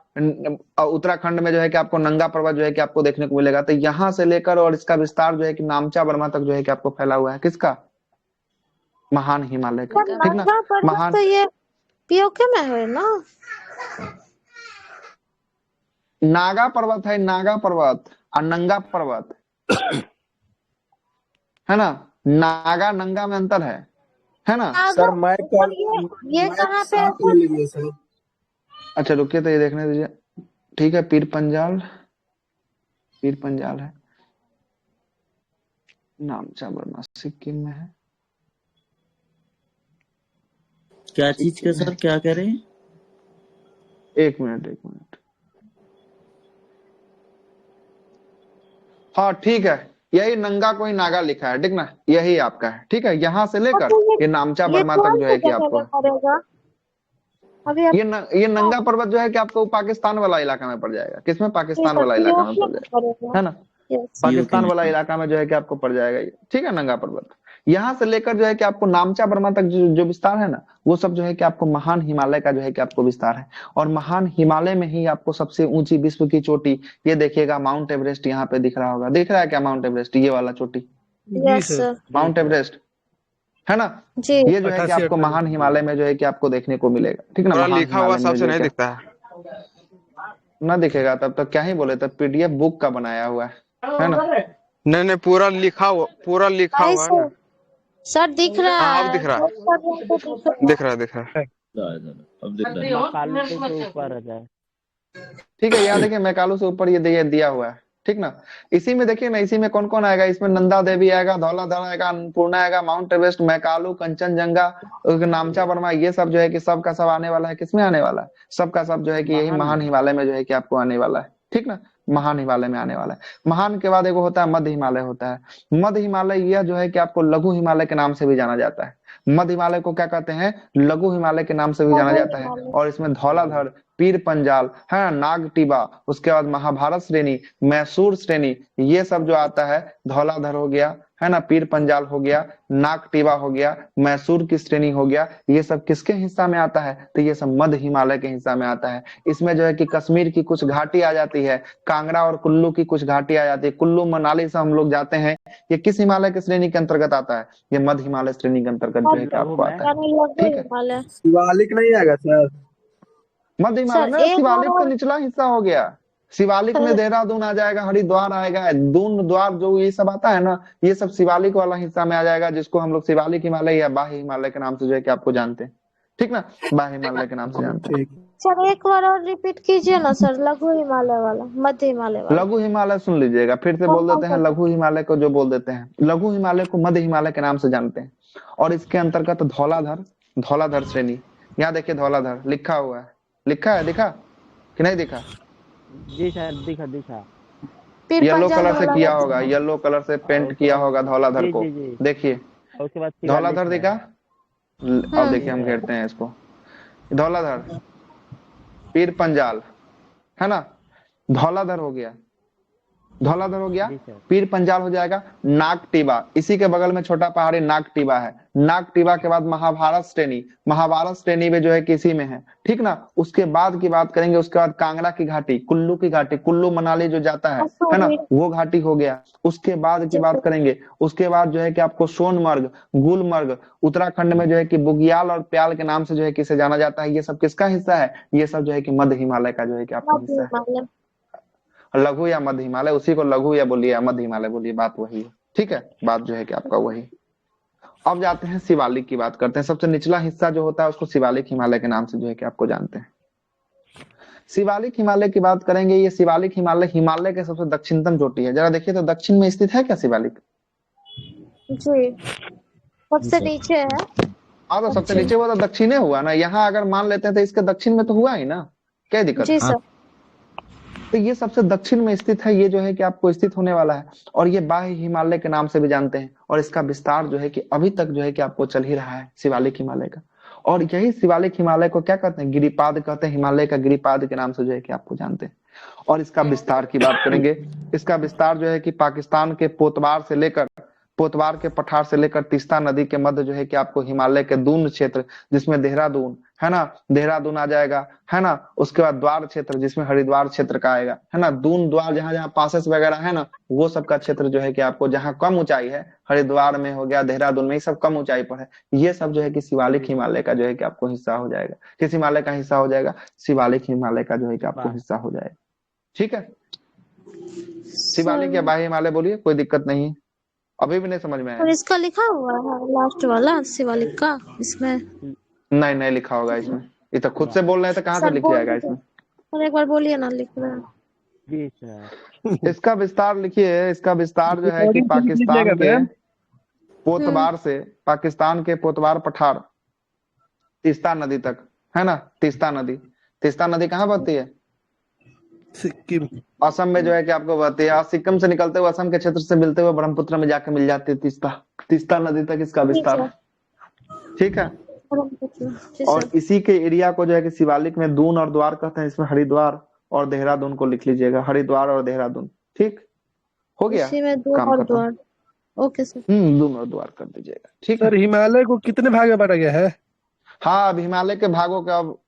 उत्तराखंड में जो है कि आपको नंगा पर्वत जो है कि आपको देखने को मिलेगा। तो यहाँ से लेकर और इसका विस्तार जो है कि नामचा बर्मा तक जो है कि आपको फैला हुआ है, किसका? महान हिमालय का, ठीक ना? महान, तो ये पीओके में है ना? नागा पर्वत है, नागा पर्वत और नंगा पर्वत, है ना? नागा नंगा में अंतर है ना? सर मैं कल ये कहाँ पे है ले लीजिए सर। अच्छा रुकिए, तो ये देखने दीजिए, ठीक है। पीर पंजाल, पीर पंजाल है, नामचा बर्मा सिक्किम में है। क्या चीज का सर, क्या कह रहे हैं? एक मिनट, हाँ ठीक है, यही नंगा को ही नागा लिखा है, ठीक ना? यही आपका है, ठीक है। यहाँ से लेकर ये नामचा बर्मा तक जो है कि आपको, ये नंगा पर्वत जो है कि आपको पाकिस्तान वाला इलाका में पड़ जाएगा। किसमें? पाकिस्तान वाला इलाका में पड़ जाएगा, है ना? यस पाकिस्तान वाला इलाका में जो है कि आपको पड़ जाएगा ये, ठीक है, नंगा पर्वत। यहाँ से लेकर जो है कि आपको नामचा बर्मा तक जो विस्तार है ना, वो सब जो है कि आपको महान हिमालय का जो है कि आपको विस्तार है। और महान हिमालय में ही आपको सबसे ऊंची विश्व की चोटी, ये देखिएगा माउंट एवरेस्ट यहाँ पे दिख रहा होगा, दिख रहा है क्या माउंट एवरेस्ट, ये वाला चोटी जी यस सर। माउंट एवरेस्ट है ना, जी ये जो है कि 88 आपको महान हिमालय में जो है कि आपको देखने को मिलेगा, ठीक है ना। पूरा महान लिखा हुआ हिमालय में सबसे जो नहीं है दिखता है। ना दिखेगा तब तक क्या ही बोले, तब पीडीएफ बुक का बनाया हुआ है ना। नहीं पूरा लिखा हुआ नहीं है ना। सर दिख रहा हाँ अब है, दिख रहा post कर रहे हैं तो दिख रहा है। दिख रहा है। अब दिख रहा है। कालू से ऊपर आ जाए। ठीक है, यहाँ देखिए मैकालू से ऊपर ये दिया हुआ है, ठीक ना। इसी में देखिए ना, इसी में कौन कौन आएगा, इसमें नंदा देवी आएगा, धौलाधर आएगा, अन्नपूर्णा आएगा, माउंट एवरेस्ट, मैकालू, कंचनजंगा, नामचा बर्मा, ये सब जो है कि सब का सब आने वाला है, किसमें आने वाला है, सब का सब जो है कि यही महान हिमालय में जो है कि आपको आने वाला है, ठीक ना। महान हिमालय में आने वाला है। महान के बाद एगो होता है मध्य हिमालय होता है। मध्य हिमालय यह जो है कि आपको लघु हिमालय के नाम से भी जाना जाता है। मध्य हिमालय को क्या कहते हैं, लघु हिमालय के नाम से भी जाना जाता है। और इसमें धौलाधर, पीर पंजाल है, नागटिबा, उसके बाद महाभारत श्रेणी, मैसूर श्रेणी, ये सब जो आता है, धौलाधर हो गया है ना, पीर पंजाल हो गया, नागटिबा हो गया, मैसूर की श्रेणी हो गया, ये सब किसके हिस्सा में आता है, तो ये सब मध्य हिमालय के हिस्सा में आता है। इसमें जो है कि कश्मीर की कुछ घाटी आ जाती है, कांगड़ा और कुल्लू की कुछ घाटी आ जाती है, कुल्लू मनाली से हम लोग जाते हैं, ये किस हिमालय की श्रेणी के अंतर्गत आता है, ये मध्य हिमालय श्रेणी के अंतर्गत जो है कि आपको आता है, ठीक है। शिवालिक नहीं आएगा सर? मध्य हिमालय में शिवालिक का निचला हिस्सा हो गया, शिवालिक में देहरादून आ जाएगा, हरिद्वार आएगा, दून द्वार जो ये सब आता है ना, ये सब शिवालिक वाला हिस्सा में आ जाएगा, जिसको हम लोग शिवालिक हिमालय या बाह्य हिमालय के नाम से जो है कि आपको जानते हैं, ठीक ना, बाह्य हिमालय के नाम से जानते हैं। सर एक बार और रिपीट कीजिए ना सर, लघु हिमालय वाला, मध्य हिमालय वाला। लघु हिमालय सुन लीजिएगा, फिर से बोल देते हैं, लघु हिमालय को जो बोल देते हैं, लघु हिमालय को मध्य हिमालय के नाम से जानते हैं। और इसके अंतर्गत धौलाधर श्रेणी, यहाँ देखिए धौलाधर लिखा हुआ है, लिखा है, दिखा कि नहीं दिखा? जी सर दिखा। येलो कलर से किया होगा, येलो कलर से पेंट किया होगा धौलाधर को, देखिए उसके बाद धौलाधर दिखा। अब देखिए हम घेरते हैं इसको, धौलाधर, पीर पंजाल है ना, धौलाधर हो गया, पीर पंजाल हो जाएगा, नागटिबा, इसी के बगल में छोटा पहाड़ी नागटिबा है, नागटिबा के बाद महाभारत श्रेणी में जो है किसी में है, ठीक ना। उसके बाद की बात करेंगे, उसके बाद कांगड़ा की घाटी, कुल्लू मनाली जो जाता है ना, वो घाटी हो गया। उसके बाद की बात करेंगे, उसके बाद जो है कि आपको सोनमर्ग, गुलमर्ग, उत्तराखंड में जो है कि बुग्याल और प्याल के नाम से जो है किसे जाना जाता है, ये सब किसका हिस्सा है, ये सब जो है कि मध्य हिमालय का जो है कि आपका हिस्सा है। लघु या मध्य हिमालय, उसी को लघु या बोलिए या मध्य हिमालय बोलिए, बात वही है, ठीक है, बात जो है कि आपका वही। अब जाते हैं शिवालिक की बात करते हैं। सबसे निचला हिस्सा जो होता है उसको शिवालिक हिमालय के नाम से जो है कि आपको जानते हैं। शिवालिक हिमालय की बात करेंगे, ये शिवालिक हिमालय के सबसे दक्षिणतम चोटी है। जरा देखिए तो दक्षिण में स्थित है क्या शिवालिक? जी सबसे नीचे है। हाँ तो सबसे नीचे वो तो दक्षिणे हुआ ना, यहाँ अगर मान लेते हैं तो इसके दक्षिण में तो हुआ ही ना, क्या दिक्कत? जी सर। तो ये सबसे दक्षिण में स्थित है, ये जो है कि आपको स्थित होने वाला है। और ये बाह्य हिमालय के नाम से भी जानते हैं। और इसका विस्तार जो है कि अभी तक जो है कि आपको चल ही रहा है शिवालिक हिमालय का। और यही शिवालिक हिमालय को क्या कहते हैं? गिरिपाद कहते हैं। हिमालय का गिरिपाद के नाम से जो है कि आपको जानते हैं। और इसका विस्तार की बात करेंगे, इसका विस्तार जो है कि पाकिस्तान के पोतवार के पठार से लेकर तीस्ता नदी के मध्य जो है कि आपको हिमालय के दून क्षेत्र, जिसमें देहरादून है ना, देहरादून आ जाएगा है ना। उसके बाद द्वार क्षेत्र, जिसमें हरिद्वार क्षेत्र का आएगा है ना। दून द्वार जहां जहां पासेस वगैरह है ना, वो सब का क्षेत्र जो है कि आपको जहां कम ऊंचाई है, हरिद्वार में हो गया, देहरादून में, ये सब कम ऊंचाई पर है। ये सब जो है कि शिवालिक हिमालय का जो है कि आपको हिस्सा हो जाएगा। किस हिमालय का हिस्सा हो जाएगा? शिवालिक हिमालय का जो है कि आपको हिस्सा हो जाएगा। ठीक है, शिवालिक या बाह्य हिमालय बोलिए, कोई दिक्कत नहीं है। अभी भी नहीं समझ में आया? और इसका लिखा हुआ है लास्ट वाला शिवालिक का इसमें? नहीं लिखा होगा इसमें। ये तो खुद से बोल रहे हैं तो कहाँ से लिख जाएगा इसमें? और एक बार बोलिए ना, लिख रहे हैं। जी सर। इसका विस्तार लिखिए। इसका विस्तार जो है कि पाकिस्तान के पोतवार से, पाकिस्तान के पोतवार पठार तीस्ता नदी तक है ना। तीस्ता नदी कहाँ बहती है? सिक्किम, असम में जो है कि आपको बहती है। सिक्किम से निकलते हुए असम के क्षेत्र से मिलते हुए ब्रह्मपुत्र में जाके मिल जाती है तीस्ता नदी तक इसका विस्तार। ठीक है। और इसी के एरिया को जो है कि शिवालिक में दून और द्वार कहते हैं। इसमें हरिद्वार और देहरादून को लिख लीजिएगा, हरिद्वार और देहरादून। ठीक। हो गया उसी में 2 काम और खत्म। 2 और। Okay sir. दोनों द्वार कर दीजिएगा, ठीक है। सर हिमालय को कितने भाग में बांटा गया है? हाँ, अब हिमालय के भागों का अब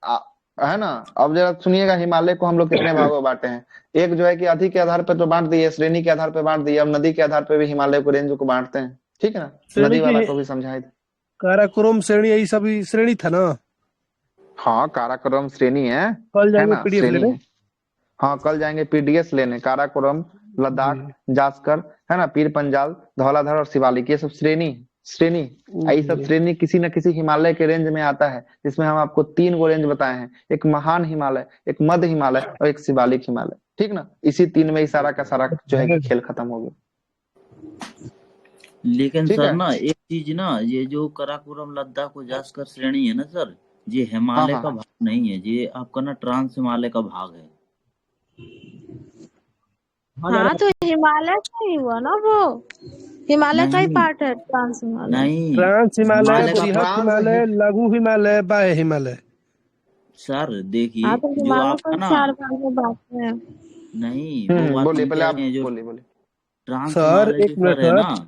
है ना, अब जरा सुनिएगा हिमालय को हम लोग कितने भागों में बांटे हैं। एक जो है कि अधि के आधार पर तो बांट दिए, श्रेणी के आधार पर बांट दिए, अब नदी के आधार पर भी हिमालय को रेंज को बांटते हैं, ठीक है ना। श्रेणी नदी वाला की को भी समझाए थे। काराकोरम श्रेणी यही सब श्रेणी था ना? हाँ, काराकोरम श्रेणी है कल जाएंगे ना, पीडीएफ श्रेणी लेने। है। हाँ, कल जाएंगे पीडीएस लेने। काराकोरम, लद्दाख, जास्कर, है ना, पीर पंजाल, धौलाधर और शिवालिक, ये सब श्रेणी श्रेणी ये सब श्रेणी किसी न किसी हिमालय के रेंज में आता है, जिसमें हम आपको 3 गो रेंज बताए हैं, एक महान हिमालय, एक मध्य हिमालय और एक शिवालिक हिमालय, ठीक ना। इसी 3 में ही सारा का सारा जो है कि खेल खत्म हो गया। लेकिन ठीक सर है। ना एक चीज ना, ये जो काराकोरम, लद्दाख और जास्कर श्रेणी है ना सर, ये हिमालय हाँ, का हाँ। भाग नहीं है, ये आपका ना ट्रांस हिमालय का भाग है। हाँ तो हिमालय का ही हुआ ना वो, हिमालय का ही नहीं पार्ट है ट्रांस हिमालय। नहीं, ट्रांस हिमालय, हिमालय का बृहद ट्रांस हिमालय, लघु हिमालय, बाह्य हिमालय। सर हाँ देखिए तो जो हिमालय आपका को ना 4 भाग में बांटते हैं। नहीं वो बात बोलिए हम पहले, कह आप रहे हैं, जो बोलिए। ट्रांस सर हिमालय एक जो मिनट सर है सर, ना,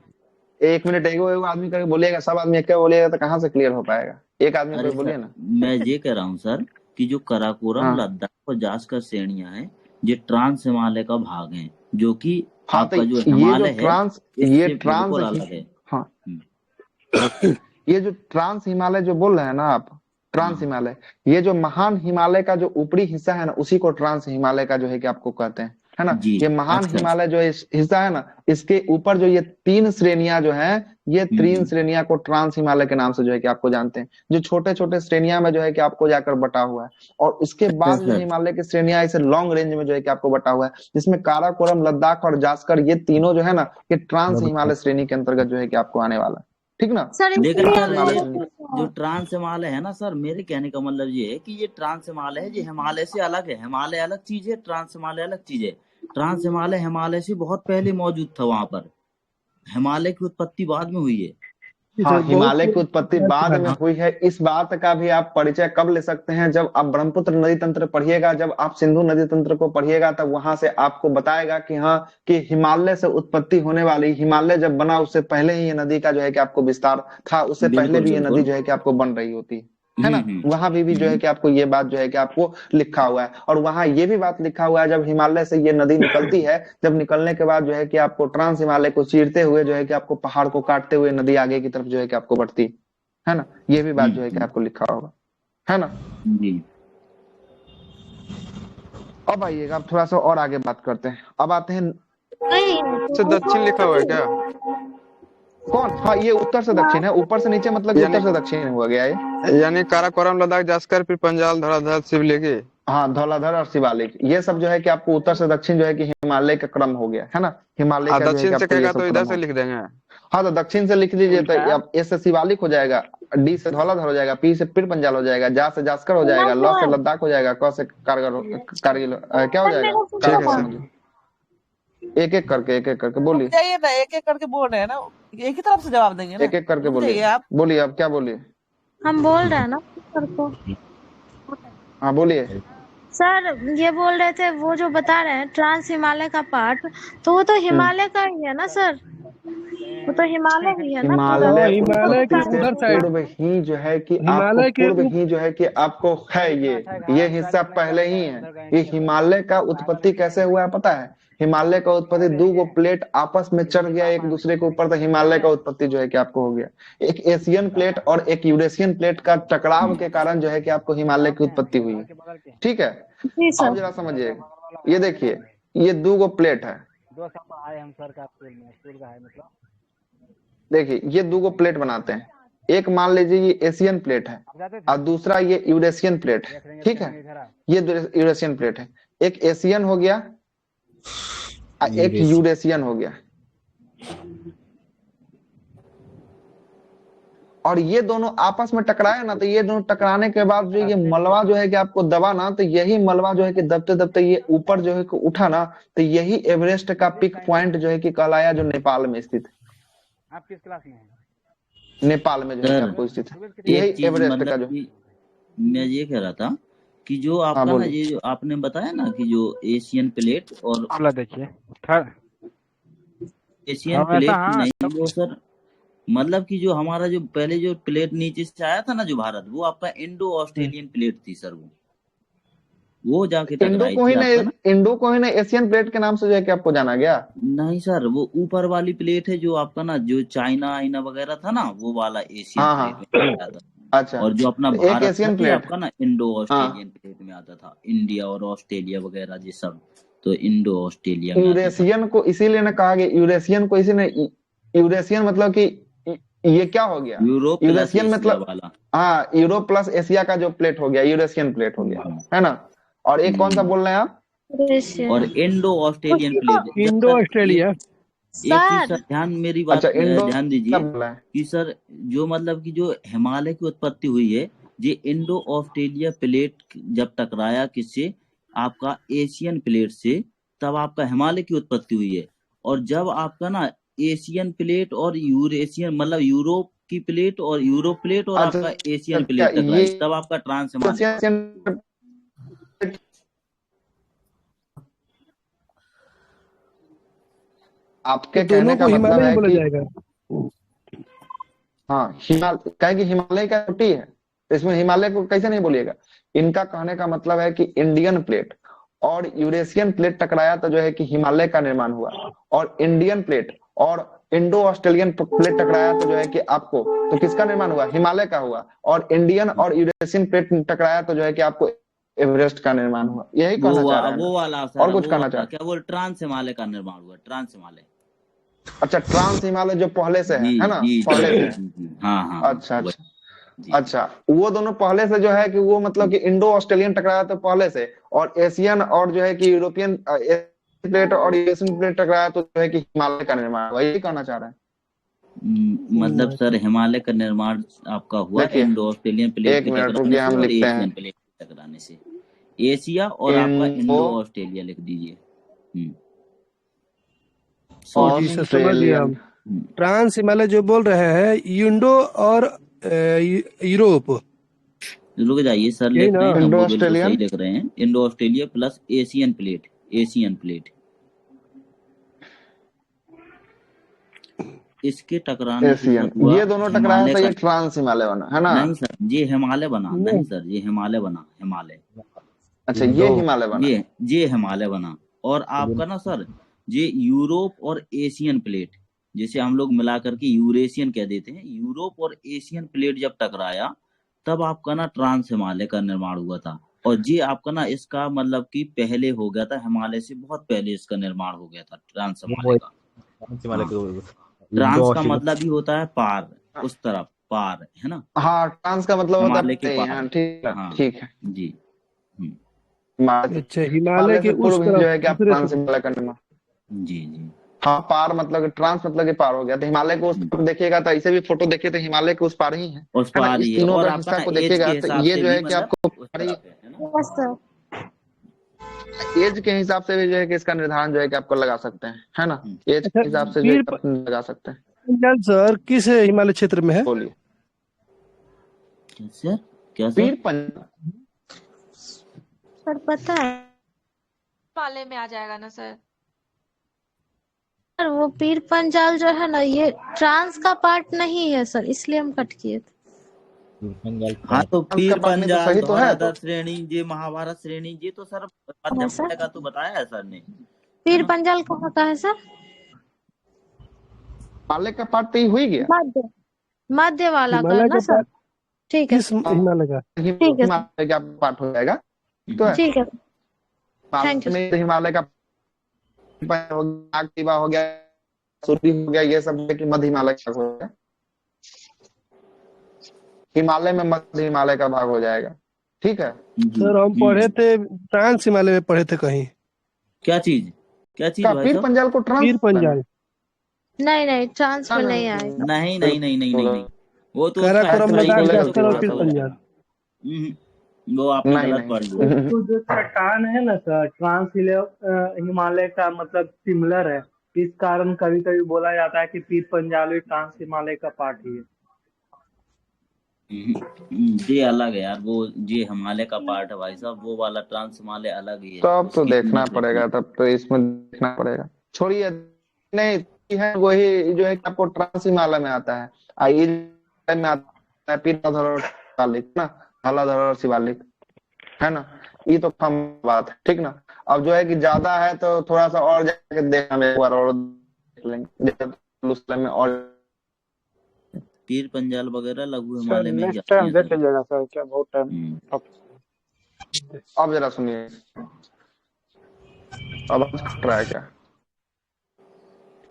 1 मिनट, एगो आदमी करके बोलिएगा, सब आदमी एक बोलिएगा तो कहाँ से क्लियर हो पाएगा। एक आदमी अरे कोई बोलिए सर ना। मैं ये कह रहा हूँ सर कि जो काराकोरम, हाँ, लद्दाख और जास्कर श्रेणियां हैं, ये ट्रांस हिमालय का भाग हैं, जो कि हाँ, तो आपका जो ये जो हिमालय है ट्रांस ये इससे ट्रांस बिल्कुल अलग है। हाँ, हम्म, ये जो ट्रांस हिमालय जो बोल रहे हैं ना आप, ट्रांस हाँ हिमालय, ये जो महान हिमालय का जो ऊपरी हिस्सा है ना, उसी को ट्रांस हिमालय का जो है कि आपको कहते हैं, है ना। जी। ये महान अच्छा। हिमालय जो हिस्सा है ना, इसके ऊपर जो ये 3 श्रेणियां जो हैं, ये 3 श्रेणियां को ट्रांस हिमालय के नाम से जो है कि आपको जानते हैं, जो छोटे छोटे श्रेणियां में जो है कि आपको जाकर बटा हुआ है। और उसके अच्छा बाद जो सर, हिमालय की श्रेणियां ऐसे लॉन्ग रेंज में जो है कि आपको बटा हुआ है, जिसमें काराकोरम, लद्दाख और जास्कर, ये तीनों जो है ना, ये ट्रांस हिमालय श्रेणी के अंतर्गत जो है कि आपको आने वाला है, ठीक ना। सर लेकिन इसलिए ट्रांस हम सर हिमालय ये बोले श्रेणी। थे जो ट्रांस हिमालय है ना सर, मेरे कहने का मतलब ये है कि ये ट्रांस हिमालय है, ये हिमालय से अलग है। हिमालय अलग चीज है, ट्रांस हिमालय अलग चीज है। ट्रांस हिमालय हिमालय से बहुत पहले मौजूद था, वहां पर हिमालय की उत्पत्ति बाद में हुई है। हाँ, बहुत हिमालय की उत्पत्ति बाद में हाँ हुई है। इस बात का भी आप परिचय कब ले सकते हैं, जब आप ब्रह्मपुत्र नदी तंत्र पढ़िएगा, जब आप सिंधु नदी तंत्र को पढ़िएगा, तब वहां से आपको बताएगा कि हाँ, कि हिमालय से उत्पत्ति होने वाली, हिमालय जब बना उससे पहले ही ये नदी का जो है कि आपको विस्तार था, उससे पहले बिल्कुल भी ये नदी बिल्कुल। जो है कि आपको बन रही होती है ना। वहां भी जो है कि आपको ये बात जो है कि आपको लिखा हुआ है, और वहां ये भी बात लिखा हुआ है, जब हिमालय से ये नदी निकलती है, जब निकलने के बाद जो है कि आपको ट्रांस हिमालय को चीरते हुए जो है कि आपको पहाड़ को काटते हुए नदी आगे की तरफ जो है कि आपको बढ़ती है ना। ये भी बात जो है कि आपको लिखा होगा, है ना। जी। अब आइएगा, अब थोड़ा सा और आगे बात करते हैं। अब आते हैं नहीं से दक्षिण लिखा हुआ है क्या? कौन? हाँ, ये उत्तर से दक्षिण है, ऊपर से नीचे मतलब कि यानी उत्तर से दक्षिण हुआ गया ये। यानी काराकोरम, लद्दाख, जास्कर, फिर पंजाल, धौलाधर, शिवलिक। हाँ, धौलाधर और शिवालिक, ये सब जो है कि आपको उत्तर से दक्षिण जो है कि हिमालय का क्रम हो गया, है ना। हिमालय का जो है कि दक्षिण से आपको ये कहेगा सब तो क्रम इधर हो से गया। लिख देंगे। हाँ, तो दक्षिण से लिख लीजिए, तो अब ए से शिवालिक हो जाएगा, डी से धौलाधर हो जाएगा, पी से पीर पंजाल हो जाएगा, जा से जास्कर हो जाएगा, ल से लद्दाख हो जाएगा, क से कारगिल क्या हो जाएगा, ठीक है कारगिल सर। समझिए। एक एक करके बोलिए, जाइए ना, एक एक करके बोल रहे हैं ना, एक ही तरफ से जवाब देंगे ना। एक एक करके रुक बोलिए। जाइए आप। बोलिए, अब क्या बोलिए? हम बोल रहे हैं ना सर को। हाँ, बोलिए। सर ये बोल रहे थे, वो जो बता रहे हैं ट्रांस हिमालय का पार्ट, तो वो तो हिमालय का ही है ना सर, वो तो हिमालय ही है ना पूरा। हिमालय हिमालय के उत्पत्ति से उधर साइड, पूर्व ही जो है कि आपको हिमालय के पूर्व ही जो है कि आपको है, ये हिस्सा पहले ही है। ये हिमालय का उत्पत्ति कैसे हुआ है पता है? हिमालय का उत्पत्ति 2 गो प्लेट आपस में चढ़ गया एक दूसरे के ऊपर, तो हिमालय का उत्पत्ति जो है कि आपको हो गया। एक एशियन प्लेट और एक यूरेशियन प्लेट का टकराव के कारण जो है कि आपको हिमालय की उत्पत्ति हुई है, ठीक है। अब जरा समझिए, ये देखिए, ये 2 गो प्लेट है, देखिए ये 2 गो प्लेट बनाते हैं। एक मान लीजिए ये एशियन प्लेट है और दूसरा ये यूरेशियन प्लेट है, ठीक है। ये यूरेशियन प्लेट है, एक एशियन हो गया, एक यूरेशियन हो गया, और ये दोनों आपस में टकराए ना, तो ये दोनों टकराने के बाद जो ये मलबा जो है कि आपको दबा ना, तो यही मलबा जो है कि दबते दबते ये ऊपर जो है कि उठा ना, तो यही एवरेस्ट का पिक पॉइंट जो है कि कहलाया, जो नेपाल में स्थित है। आप किस क्लास में हैं? नेपाल में जो है आपको स्थित है, यही एवरेस्ट का जो। मैं ये कह रहा था कि जो आपका ना, ये जो आपने बताया ना कि जो एशियन प्लेट और देखिए एशियन हाँ प्लेट ऐसा, हाँ नहीं वो सर, मतलब कि जो हमारा जो पहले जो प्लेट नीचे से आया था ना जो भारत, वो आपका इंडो ऑस्ट्रेलियन प्लेट थी सर, वो जाके टकराई थी आपका ना। इंडो को ही ना एशियन प्लेट के नाम से जो है कि आपको जाना गया। नहीं सर, वो ऊपर वाली प्लेट है जो आपका ना, जो चाइना आइना वगैरह था ना, वो वाला एशियन हाँ प्लेट हाँ, में आता था। अच्छा, और जो अपना तो एक भारत था एशियन ये प्लेट। आपका ना इंडो हाँ, ऑस्ट्रेलियन प्लेट में आता था। इंडिया और ऑस्ट्रेलिया वगैरह ये सब तो इंडो ऑस्ट्रेलिया में आते था। यूरेशियन को इसीलिए ना कहा गया, यूरेशियन को इसी ने, यूरेशियन मतलब कि ये क्या हो गया, यूरोप प्लस यूरेशियन एशिया मतलब, वाला। हाँ, यूरोप प्लस एशिया का जो प्लेट हो गया, यूरेशियन प्लेट हो गया, है ना। और एक कौन सा बोल रहे हैं आप? और इंडो ऑस्ट्रेलियन प्लेट। जब इंडो सर ऑस्ट्रेलिया। एक चीज सर सर ध्यान, मेरी बात अच्छा, इंडो ध्यान क्या दीजिए बोला है? कि सर जो मतलब कि जो हिमालय की उत्पत्ति हुई है, ये इंडो ऑस्ट्रेलिया प्लेट जब टकराया किससे, आपका एशियन प्लेट से, तब आपका हिमालय की उत्पत्ति हुई है। और जब आपका ना एशियन प्लेट और यूरेशियन मतलब यूरोप की प्लेट और यूरोप प्लेट और अच्छा, आपका एशियन क्या प्लेट ये टकराई, तब आपका ट्रांस हिमालय पड़ा। एशियन, आपके तो दोनों कहने को का मतलब हिमालय ही है बोला कि, जाएगा। हाँ, क्या कि हिमालय का चोटी है, तो इसमें हिमालय को कैसे नहीं बोलिएगा। इनका कहने का मतलब है कि इंडियन प्लेट और यूरेशियन प्लेट टकराया तो जो है कि हिमालय का निर्माण हुआ, और इंडियन प्लेट और इंडो ऑस्ट्रेलियन प्लेट टकराया तो जो है कि आपको, तो किसका निर्माण हुआ, हिमालय का हुआ। और इंडियन और यूरेशियन प्लेट टकराया तो जो है कि आपको एवरेस्ट का निर्माण हुआ। यही कहना चाह रहे हैं वो ना, वाला सर, और कुछ वो कहना वाला चाह, क्या बोल, ट्रांस हिमालय का निर्माण हुआ, ट्रांस हिमालय। अच्छा, ट्रांस हिमालय जो पहले से जी है ना, जी पहले जी से जी है। जी जी, हाँ हाँ अच्छा वही, अच्छा जी अच्छा, वो दोनों पहले से जो है कि वो मतलब कि इंडो ऑस्ट्रेलियन टकराया तो पहले से, और एशियन और जो है कि यूरोपियन प्लेट और एशियन प्लेट टकराया तो जो है कि हिमालय का निर्माण हुआ। यही कहना चाह रहे हैं। मतलब सर हिमालय का निर्माण आपका हुआ देखिए, इंडो ऑस्ट्रेलियन प्लेट एक के मिनट टकराने रुकिए, से हम और लिखते एशियन हैं। प्लेट के टकराने से। एशिया और आपका इंडो इंडो ऑस्ट्रेलिया लिख दीजिए। शॉर्ट जी में सर, समझ गया हम। ट्रांस हिमालय जो बोल रहे हैं, इंडो और यूरोप, रुक जाइए सर, यही लिख ना। रहे हैं हम, इंडो वो बिल्कुल सही ऑस्ट्रेलियन, लिख रहे हैं। Indo Australia plus Asian plate, Asian plate, इसके टकराने से एशियन, सर हुआ ये दोनों टकराया हिमालय तो का। ये ट्रांस हिमालय बना, है ना। नहीं सर, ये हिमालय बना नहीं नहीं, सर, ये हिमालय बना, हिमालय। अच्छा, ये हिमालय बना। ये हिमालय बना। और आपका ना सर, ये यूरोप और एशियन प्लेट, जिसे हम लोग मिला करके यूरेशियन कह देते हैं, यूरोप और एशियन प्लेट जब टकराया, तब आपका ना ट्रांस हिमालय का निर्माण हुआ था। और ये आपका ना इसका मतलब कि पहले हो गया था, हिमालय से बहुत पहले इसका निर्माण हो गया था ट्रांस हिमालय का। ट्रांस का मतलब ही होता है पार, उस तरफ पार, है ना। हाँ, ट्रांस का मतलब होता हिमालय के है, पार, हाँ, ठीक है, हाँ ठीक है। जी। अच्छा, हिमालय हिमालय के से उस पूर्व तरफ जो है कि आप दूसरे ट्रांस तरफ। हिमालय का निर्माण, जी जी हाँ, पार मतलब कि ट्रांस मतलब कि पार हो गया, तो हिमालय को उस तरफ देखिएगा तो ऐसे भी फोटो देखिए तो हिमालय के उस पार ही उस है ना। पार इस ही है। तीनों और अगर आपका हिस्सा ना को एज के देखिएगा तो हिसाब ये से जो भी है कि मतलब आपको उस पारी, तरफ है ना। बस सर। एज के हिसाब से भी जो है कि इसका निर्धारण जो है कि आपको लगा सकते हैं, है ना। एज अच्छा, के हिसाब से जो है कि आप लगा सकते हैं। पंजाल सर किस हिमालय क्षेत्र में है? बोलिए। सर क्या सर? पीर पंजाल सर पता है वाले में आ जाएगा ना सर। सर, वो पीर पंजाल जो है ना, ये ट्रांस का पार्ट नहीं है सर, इसलिए हम कट किए थे। हाँ तो पीर पार्ट नहीं तो पंजाल, सही तो है, धौराधर श्रेणी, ये महाभारत श्रेणी, ये तो सर मध्य हिमालय का तो बताया है सर ने। पीर पंजाल कहाँ का है सर? हिमालय का पार्ट तो ही हुई गया, मध्य, मध्य वाला का है हिमालय ना का सर? पार्ट ठीक है किस हिमालय का? ठीक है सर, हिमालय का पार्ट हो जाएगा, तो है। ठीक है, थैंक यू। हिमालय का हो गया, नागदेवा हो गया, सूरी हो गया, ये सब है कि मध्य हिमालय का हो गया। हिमालय में मध्य हिमालय का भाग हो जाएगा, ठीक है। सर हम पढ़े थे, ट्रांस हिमालय में पढ़े थे कहीं। क्या चीज, क्या चीज भाई पीर साहब? पंजाल को ट्रांस, पीर पंजाल नहीं नहीं, ट्रांस में नहीं आएगा। नहीं नहीं नहीं नहीं नहीं नहीं, वो तो उसका काराकोरम, हिस्सा ही लद्दाख, नहीं है, जास्कर और पीर तो पंजाल। वो आपने नहीं, गलत नहीं। पढ़ लिया। तो जो चट्टान है ना सर, ट्रांस हिमालय का मतलब सिमिलर है, इस कारण कभी कभी बोला जाता है कि पीर पंजाल भी ट्रांस हिमालय का पार्ट ही है। ये अलग है यार, वो ये हिमालय का पार्ट है भाई साहब, वो वाला ट्रांस हिमालय अलग ही है। तब तो उसकी देखना कीमत पड़ेगा, रखनी। तब तो इसमें देखना पड़ेगा, छोड़िए। नहीं, है वही जो है कि आपको ट्रांस हिमालय में आता है, ये में आता है पीला धरहर शिवालिक ना, काला धरहर शिवालिक, है ना। ये तो कम बात है, ठीक ना। अब जो है कि ज्यादा है तो थोड़ा सा और जाके देखना, हम एक बार और देख लेंगे जैसे जेरूसलम में। और पीर पंजाल वगैरह लघु सर हिमालय में ही नेक्स्ट आती टाइम हैं देख सर। लीजिएगा सर, क्या बहुत टाइम अब जरा सुनिए, आवाज कट रहा है क्या?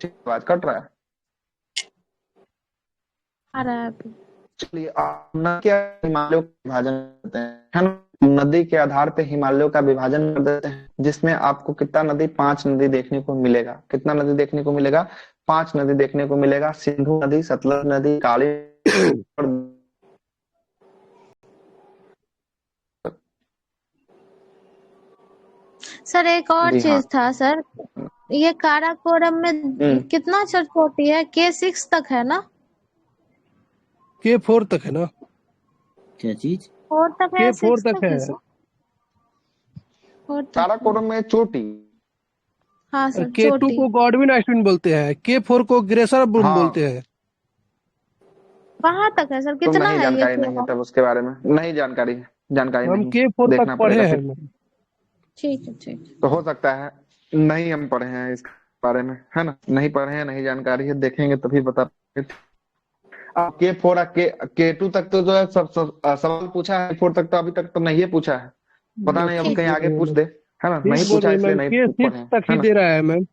ठीक, आवाज कट रहा है। आ रहा है अभी। चलिए, आप नदी के हिमालयों का विभाजन करते हैं, है ना। नदी के आधार पे हिमालयों का विभाजन कर देते हैं, जिसमें आपको कितना नदी, 5 नदी देखने को मिलेगा। कितना नदी देखने को मिलेगा? 5 नदी देखने को मिलेगा। सिंधु नदी, सतलज नदी, काली और सर एक और जी हाँ। चीज था सर, ये काराकोरम में कितना चोटी है? K6 तक है ना? K4 तक है ना? क्या चीज? 4 तक है, K4 6 तक तक है। है सर? 4 तक है। काराकोरम में चोटी, हाँ और सर, K2 चोटी। को गॉडविन आइसलैंड बोलते हैं, K4 को ग्रेसर ब्रूम हाँ। बोलते हैं। कहाँ तक है सर? तो कितना नहीं है ये जानकारी नहीं है, पूरा? तब उसके बारे में नहीं जानकारी है, जानकारी हम नहीं, K4 तक देखना पढ़े पड़ेगा हैं फिर। मैम। ठीक है, ठीक है। तो हो सकता है नहीं हम पढ़े हैं इस बारे में, है ना, नहीं पढ़े हैं, नहीं जानकारी है, देखेंगे तभी बता पाएंगे। अब K4 और K2 तक तो जो है सवाल पूछा है, K4 तक तो अभी तक तो नहीं पूछा है, पता नहीं अभी ठीक कहीं बोल आगे रहे हैं पूछ मैम, दे, है ना। नहीं ठीक बोल पूछा रहे हैं इसलिए मैम, नहीं K6 पढ़े हैं, तक है ही ना। दे रहा है मैम।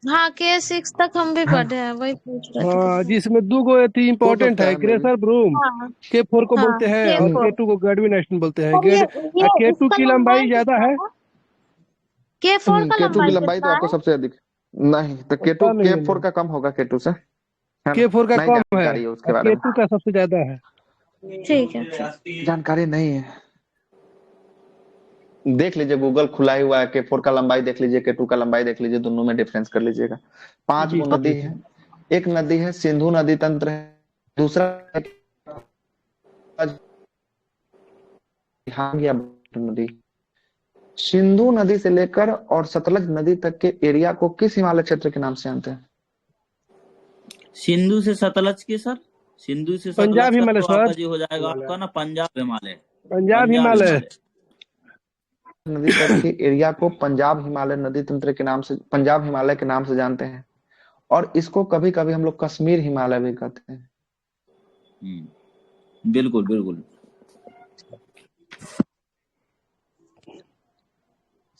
हाँ, K6 तक हम भी है पढ़े ना? हैं, वही पूछ रहे हाँ, थे। जिसमें 2 गो थी हो इम्पोर्टेंट सकता है, है मे भी। ग्रेसर ब्रूम हाँ K4 को हाँ, बोलते हैं, और K4। K2 को गॉडविन आइसलैंड बोलते हैं। सर ये K2 इसका की लंबाई लंबाई ज्यादा कितना है। है? K4 का K2 की लंबाई लंबाई तो कितना आपको है? सबसे अधिक नहीं, तो पता नहीं है K4 मैम, का कम होगा K2 से, है ना। K4 का नहीं कम है जानकारी है उसके और बारे में, K2 का सबसे ज्यादा है। ठीक है, ठीक। जानकारी नहीं है। देख लीजिए, गूगल खुला ही हुआ है, K4 का लंबाई देख लीजिए, K2 का लंबाई देख लीजिए, दोनों में डिफरेंस कर लीजिएगा। 5 जी गो सर, नदी जी है। सर। एक नदी है सिंधु नदी तंत्र है, दूसरा हाँ या नदी। सिंधु नदी से लेकर और सतलज नदी तक के एरिया को किस हिमालय क्षेत्र के नाम से जानते हैं? सिंधु से सतलज के सर, सिंधु से पंजाब सतलज का हिमालय तो सर, आपका जो हो जाएगा आपका ना पंजाब हिमालय। पंजाब पंजाब हिमालय। हिमालय। नदी तक के एरिया को पंजाब हिमालय नदी तंत्र के नाम से, पंजाब हिमालय के नाम से जानते हैं। और इसको कभी कभी हम लोग कश्मीर हिमालय भी कहते हैं। बिल्कुल बिल्कुल।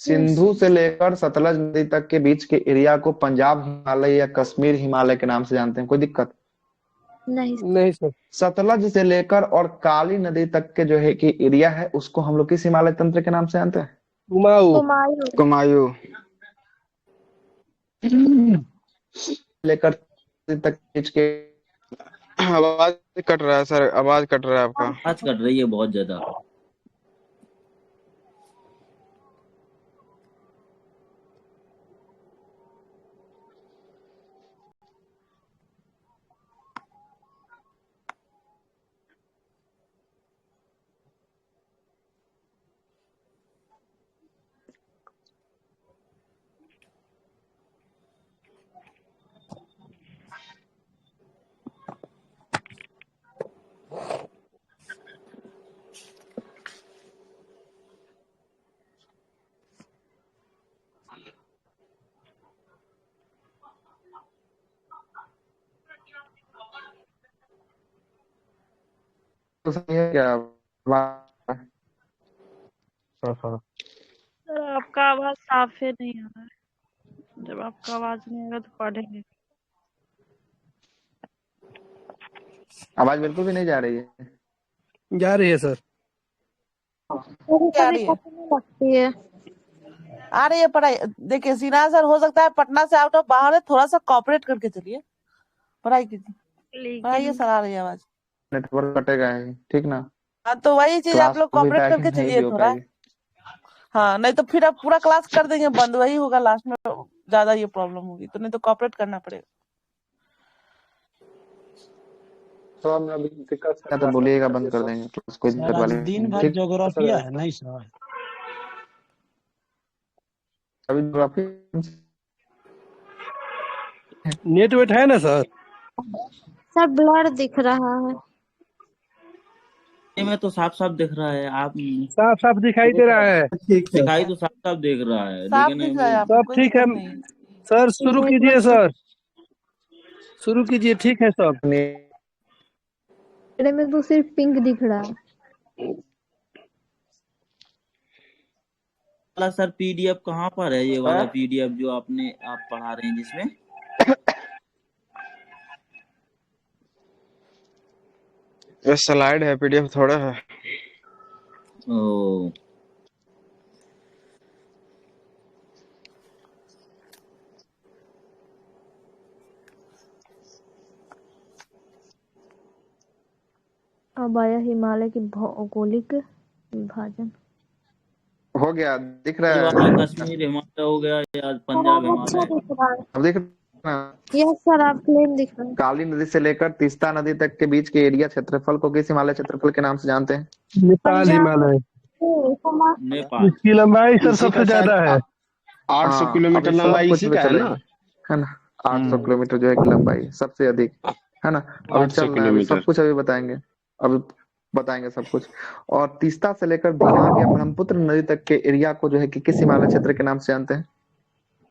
सिंधु से लेकर सतलज नदी तक के बीच के एरिया को पंजाब हिमालय या कश्मीर हिमालय के नाम से जानते हैं, कोई दिक्कत नहीं सर। सतलज से लेकर और काली नदी तक के जो है कि एरिया है, उसको हम लोग किस हिमालय तंत्र के नाम से जानते हैं? कुमाऊं। कुमायूं। लेकर तक बीच के आवाज कट रहा है सर, आवाज कट रहा है आपका। आवाज कट रही है बहुत ज्यादा। तो सही है क्या? सर आपका आवाज साफ ही नहीं आ रहा है। जब आपका आवाज नहीं आएगा तो पढ़ेंगे। आवाज बिल्कुल भी नहीं जा रही है। जा रही है सर। कभी कभी लगती है। आ रही है पढ़ाई। देखिए सिन्हा सर, हो सकता है पटना से आउट ऑफ बाहर है, थोड़ा सा कॉपरेट करके चलिए, पढ़ाई कीजिए। पढ़ाइए सर, आ रही है आवाज। नेटवर्क कटेगा ही, ठीक ना। हाँ तो वही चीज आप क्लास लोग भी कॉपरेट बैक करके नहीं चलिए भी हो थोड़ा। पाएगी। हाँ, नहीं तो फिर आप पूरा क्लास कर देंगे बंद, वही होगा लास्ट में, ज्यादा ये प्रॉब्लम होगी। तो नहीं तो कॉपरेट करना पड़ेगा। तो हम अभी दिक्कत या तो बोलिएगा, बंद कर देंगे क्लास, कोई दिक्कत वाली दिन भर ठीक। ज्योग्राफिया है नहीं सर? अभी ज्योग्राफी नेट वेट है ना सर? सर ब्लर दिख रहा है। ये में तो साफ साफ दिख रहा है। आप साफ साफ दिखाई दे रहा है। ठीक है। दिखाई तो साफ साफ दिख रहा है, साफ लेकिन दिख रहा है वो यहाँ पे, सब कोई ठीक है दिक्कत नहीं है। सर, शुरू कीजिए सर, शुरू कीजिए, ठीक है सब। मेरे में तो सिर्फ पिंक दिख रहा है। वाला सर पीडीएफ कहाँ पर है? ये वाला पीडीएफ जो आप पढ़ा रहे हैं जिसमें ये स्लाइड है, पीडीएफ थोड़ा है। ओ अब आया हिमालय की भौगोलिक विभाजन। हो गया, दिख रहा ये है? वाला कश्मीर हिमालय हो गया या पंजाब अच्छा हिमालय? दिख रहा है। अब दिख रहा है? यस सर, आप प्लेन दिख रहा है। काली नदी से लेकर तीस्ता नदी तक के बीच के एरिया क्षेत्रफल को किस हिमालय क्षेत्रफल के नाम से जानते हैं? नेपाल पंजाब। हिमालय। नेपाल। इसकी लंबाई सर इसी का सबसे ज्यादा है। 800 हाँ, किलोमीटर अभी सब लंबाई कुछ इसी में का है चलेगा, ना। है ना? 800 किलोमीटर जो है कि लंबाई सबसे अधिक, है ना? अभी 800 चल रहा है, अभी सब किलोमीटर। कुछ अभी बताएंगे, अभी बताएंगे सब कुछ। और तीस्ता से लेकर दिबांग या ब्रह्मपुत्र नदी तक के एरिया को जो है कि किस हिमालय क्षेत्र के नाम से जानते हैं?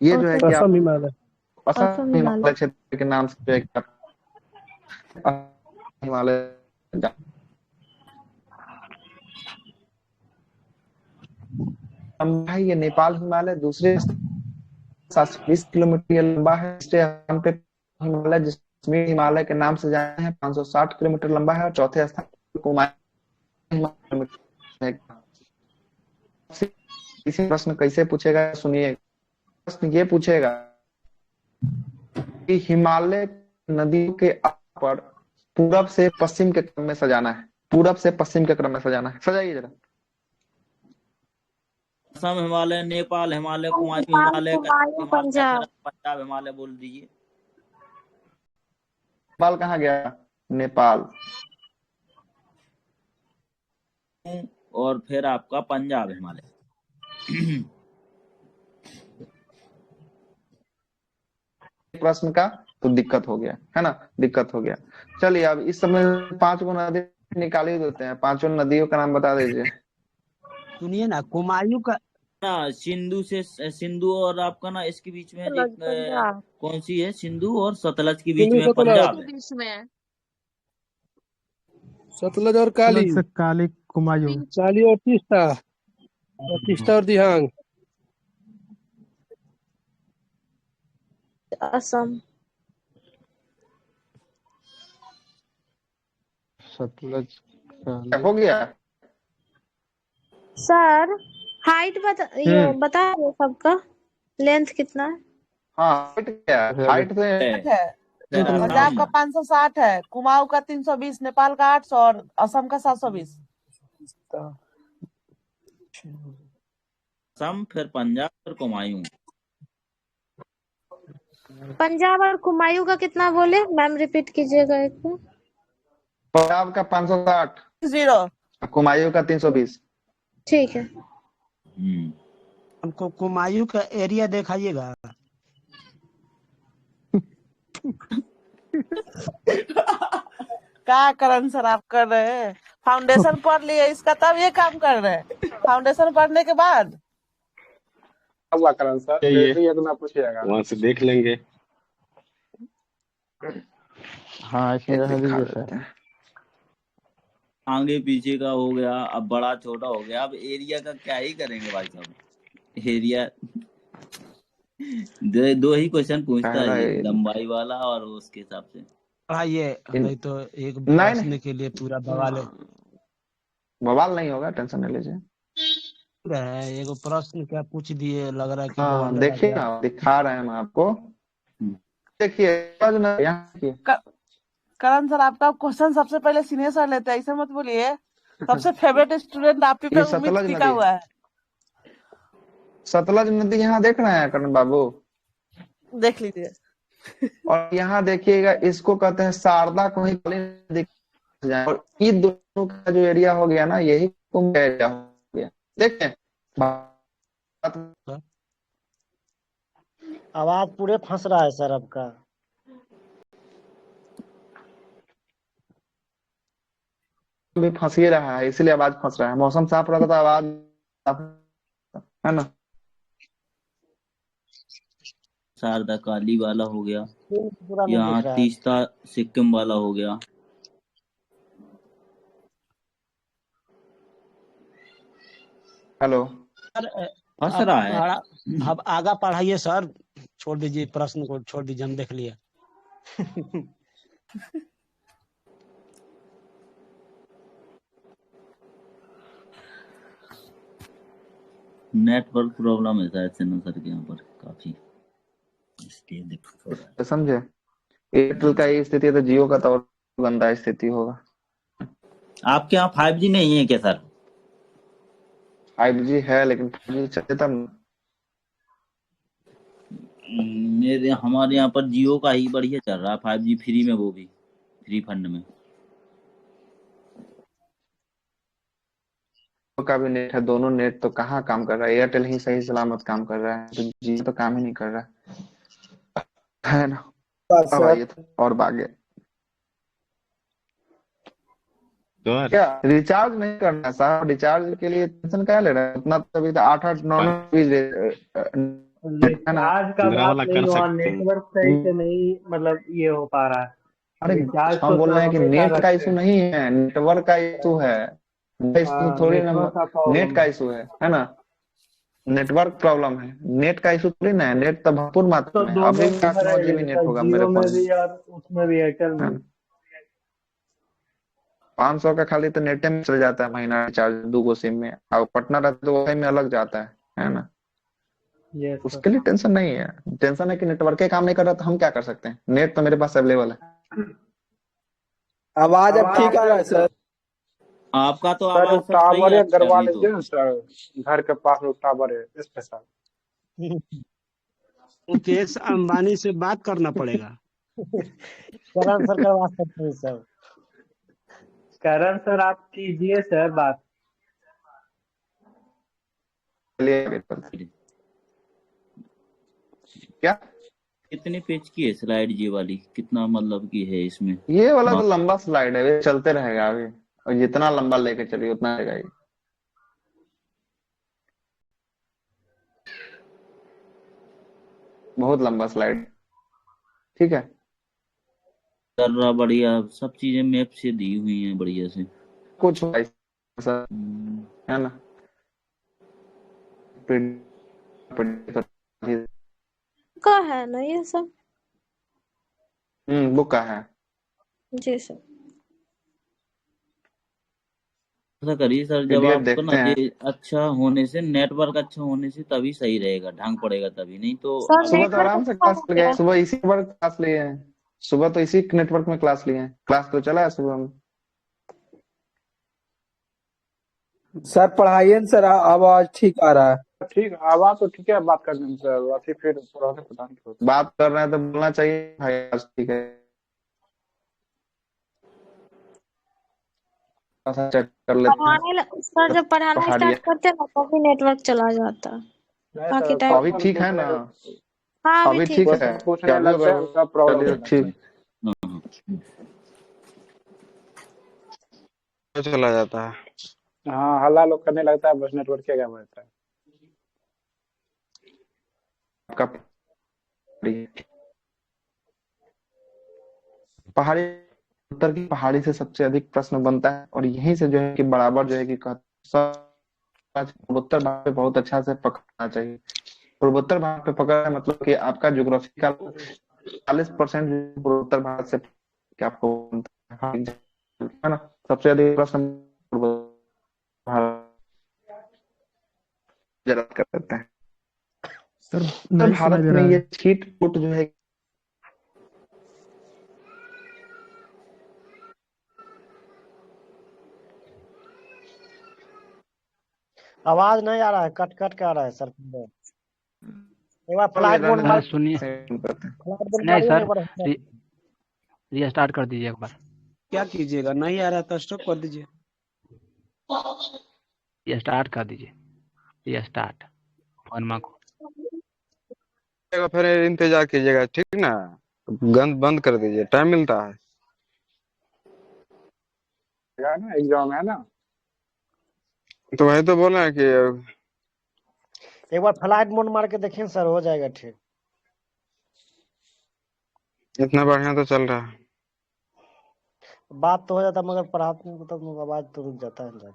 ये जो है कि आप असम हिमालय। असम हिमालय क्षेत्र के नाम से जो है कि आप हिमालय लंबा है। ये नेपाल हिमालय दूसरे 720 किलोमीटर लंबा है। तीसरे स्थान पे हिमालय जैसलमेर हिमालय के नाम से जाना है, 560 किलोमीटर लंबा है। और चौथे स्थान पर कुमायूं हिमालय। इसी प्रश्न कैसे पूछेगा सुनिए। प्रश्न ये पूछेगा कि हिमालय नदियों के पर पूरब से पश्चिम के क्रम में सजाना है, पूरब से पश्चिम के क्रम में सजाना है। सजाइए जरा। असम हिमालय, नेपाल हिमालय, कुमायूं हिमालय, कुमायूं पंजाब। पंजाब हिमालय बोल दीजिए। नेपाल कहाँ गया? नेपाल। और फिर आपका पंजाब हिमालय। प्रश्न का तो दिक्कत हो गया, है ना? दिक्कत हो गया। चलिए अब इस समय 5 गो नदी निकाल ही देते हैं। 5 नदियों का नाम बता दीजिए। सुनिए ना, कुमायूं का ना सिंधु और आपका ना इसके बीच में कौन सी है? सिंधु और सतलज के बीच में पंजाब है। बीच में सतलज और काली। काली कुमायूं। काली और तीस्ता, और तीस्ता और दिहांग। असम। सतलज हो गया सर हाइट बता दो सबका, लेंथ कितना है? हाँ, हाइट क्या है? हाइट तो है पंजाब का 560 है, कुमाऊं का 320, नेपाल का 800 और असम का 720। असम, फिर पंजाब, फिर कुमायूं। पंजाब और कुमायूं का कितना बोले मैम? रिपीट कीजिएगा एक बार। पंजाब का 560, 0 कुमायूं का 320। ठीक है। हमको कुमायूं का एरिया दिखाइएगा। क्या करण सर आप कर रहे हैं? फाउंडेशन पढ़ लिए इसका तब ये काम कर रहे हैं। फाउंडेशन पढ़ने के बाद हुआ करण सर, चाहिए। ये तो मैं पूछिएगा। वहां से देख लेंगे। हाँ इसमें रह दीजिए सर। आगे पीछे का हो गया, अब बड़ा छोटा हो गया। अब एरिया का क्या ही करेंगे भाई साहब? एरिया दो ही क्वेश्चन पूछता है, ये लंबाई वाला और उसके हिसाब से। ये नहीं तो एक प्रश्न के लिए पूरा बवाल है। बवाल नहीं होगा, टेंशन नहीं लीजिए। एक प्रश्न क्या पूछ दिए, लग रहा है कि हाँ देखिए ना, दिखा रहे हैं हम आपको। देखिए करण सर, आपका क्वेश्चन सबसे पहले सीनियर सर लेते हैं, ऐसे मत बोलिए। सबसे फेवरेट स्टूडेंट आप पे उम्मीद टिका हुआ है। सतलज नदी यहाँ देख रहे हैं करण बाबू? देख लीजिए। और यहाँ देखिएगा, इसको कहते हैं शारदा को ही काली नदी। और ये दोनों का जो एरिया हो गया ना, यही कुंभ एरिया हो गया। देखें आवाज पूरे फंस रहा है सर आपका। भी फंस ही रहा है, इसीलिए आवाज फंस रहा है। मौसम साफ रहता तो आवाज साफ, है ना। शारदा काली वाला हो गया, पूरा नहीं यहाँ दिख रहा है। तीस्ता सिक्किम वाला हो गया। हेलो। सर फंस अब रहा है। अब आगा पढ़ाइए सर, छोड़ दीजिए प्रश्न को, छोड़ दीजिए, हम देख लिए। नेटवर्क प्रॉब्लम है शायद से ना सर के यहाँ पर काफी, इसलिए दिक्कत हो रहा है। तो समझे, एयरटेल का ये स्थिति है तो जियो का तो और गंदा स्थिति होगा। आपके यहाँ 5G नहीं है क्या सर? 5G है लेकिन 5G चले तब ना। मेरे हमारे यहाँ पर जियो का ही बढ़िया चल रहा है, 5G फ्री में, वो भी फ्री फंड में। का भी नेट है, दोनों नेट तो कहाँ काम कर रहा है, एयरटेल ही सही सलामत काम कर रहा है, तो जियो तो काम ही नहीं कर रहा है ना। अब आइए और बागे क्या रिचार्ज नहीं करना है साहब, रिचार्ज के लिए टेंशन क्या ले रहा है उतना, तभी तो 8-8 9-9 रिचार्ज का बात नहीं हुआ, नेटवर्क सही से नहीं मतलब ये हो पा रहा है। अरे रिचार्ज हम तो बोल सब रहे हैं कि हमेशा नेट का रखते इशू हैं। नहीं है, नेटवर्क का इशू है, इशू थोड़ी ना, नेटवर्क का प्रॉब्लम नेट का इशू है ना। नेटवर्क प्रॉब्लम है, नेट का इशू थोड़ी ना है, नेट तो भरपूर मात्रा तो में, दोनों अभी भी में 8-9 GB है, नेट होगा मेरे जियो में फोन में। भी और उसमें भी, एयरटेल में भी। 500 का खाली तो नेट में चल जाता है महीना रिचार्ज 2 सिम में, और पटना रहता तो वाई में अलग जाता है ना। Yes sir. उसके लिए टेंशन नहीं है, टेंशन है कि नेटवर्क के काम नहीं कर रहा तो हम क्या कर सकते हैं, नेट तो मेरे पास अवेलेबल है। आवाज अब ठीक आ रहा है सर? आपका तो सर आवाज सब सही टावर है है, गड़वा अभी लीजिए तो। ना सर, घर के पास में टावर है इस पे सर। मुकेश अंबानी से बात करना पड़ेगा। करण सर करवा सकते हैं सर। करण सर आप कीजिए सर बात। क्या कितने पेज की है स्लाइड ये वाली, कितना मतलब की है इसमें? ये वाला तो लंबा स्लाइड है, ये चलते रहेगा अभी, और जितना लंबा लेके चलिए उतना रहेगा ये। बहुत लंबा स्लाइड, ठीक है। कर रहा बढ़िया, सब चीजें मैप से दी हुई हैं बढ़िया से। कुछ सर है ना, का है ना ये सब। बुक का है जी सर। ऐसा करिए सर, जब पीडीएफ आपको देखते ना हैं। ये अच्छा होने से, नेटवर्क अच्छा होने से तभी सही रहेगा, ढंग पड़ेगा तभी, नहीं तो सर सुबह तो आराम से नेटवर्क क्लास हो गए, गया। सुबह इसी पर क्लास लिए हैं, सुबह तो इसी नेटवर्क में क्लास लिए हैं, क्लास तो चला है सुबह में। सर पढ़ाइए ना सर, आवाज ठीक आ रहा है। ठीक आवाज तो ठीक है, बात करने में सर, बाकी फिर पढ़ाने पता नहीं होता। बात कर रहे हैं तो बोलना चाहिए भाई आज ठीक है, चेक कर लेते हैं। सर जब पढ़ाना पढ़ा स्टार्ट लिया करते हैं ना तभी नेटवर्क चला जाता है, बाकी टाइम अभी ठीक है ना, हाँ अभी ठीक है, पूछने क्या लगते हैं तब प्रॉब्लम चलिए होता है। ठीक तो चला जाता है। हाँ हल्ला लोग करने लगता है, बस नेटवर्क क्या रहता है। आपका पहाड़ी, उत्तर की पहाड़ी से सबसे अधिक प्रश्न बनता है, और यहीं से जो है कि बराबर जो है कि पूर्वोत्तर भाग पे बहुत अच्छा से पकड़ना चाहिए। पूर्वोत्तर भाग पे पकड़ना मतलब कि आपका ज्योग्राफी का 40% पूर्वोत्तर भारत से कि आपको है ना, सबसे अधिक प्रश्न पूर्वोत्तर भारत कर देते हैं। सर भारत में ये छीट फूट जो है आवाज नहीं आ रहा है, कट कट के आ रहा है सर। एक बार फ्लाइट मोड मार, सुनिए, फ्लाइट मोड नहीं मारिए सर, ना एक रीस्टार्ट कर दीजिए एक बार। क्या कीजिएगा, नहीं आ रहा तो स्टॉप कर दीजिए। रीस्टार्ट कर दीजिए, रीस्टार्ट फोन को। फिर इंतजार कीजिएगा, ठीक ना, गंद बंद कर दीजिए, टाइम मिलता है। है ना, एग्जाम है ना। तो वही तो बोल रहे हैं कि एक बार फ्लाइट मोड मार के देखिए सर, हो जाएगा ठीक। इतना बढ़िया तो चल रहा है। बात तो हो जाता मगर पढ़ाते में तो आवाज तो रुक जाता है जाके।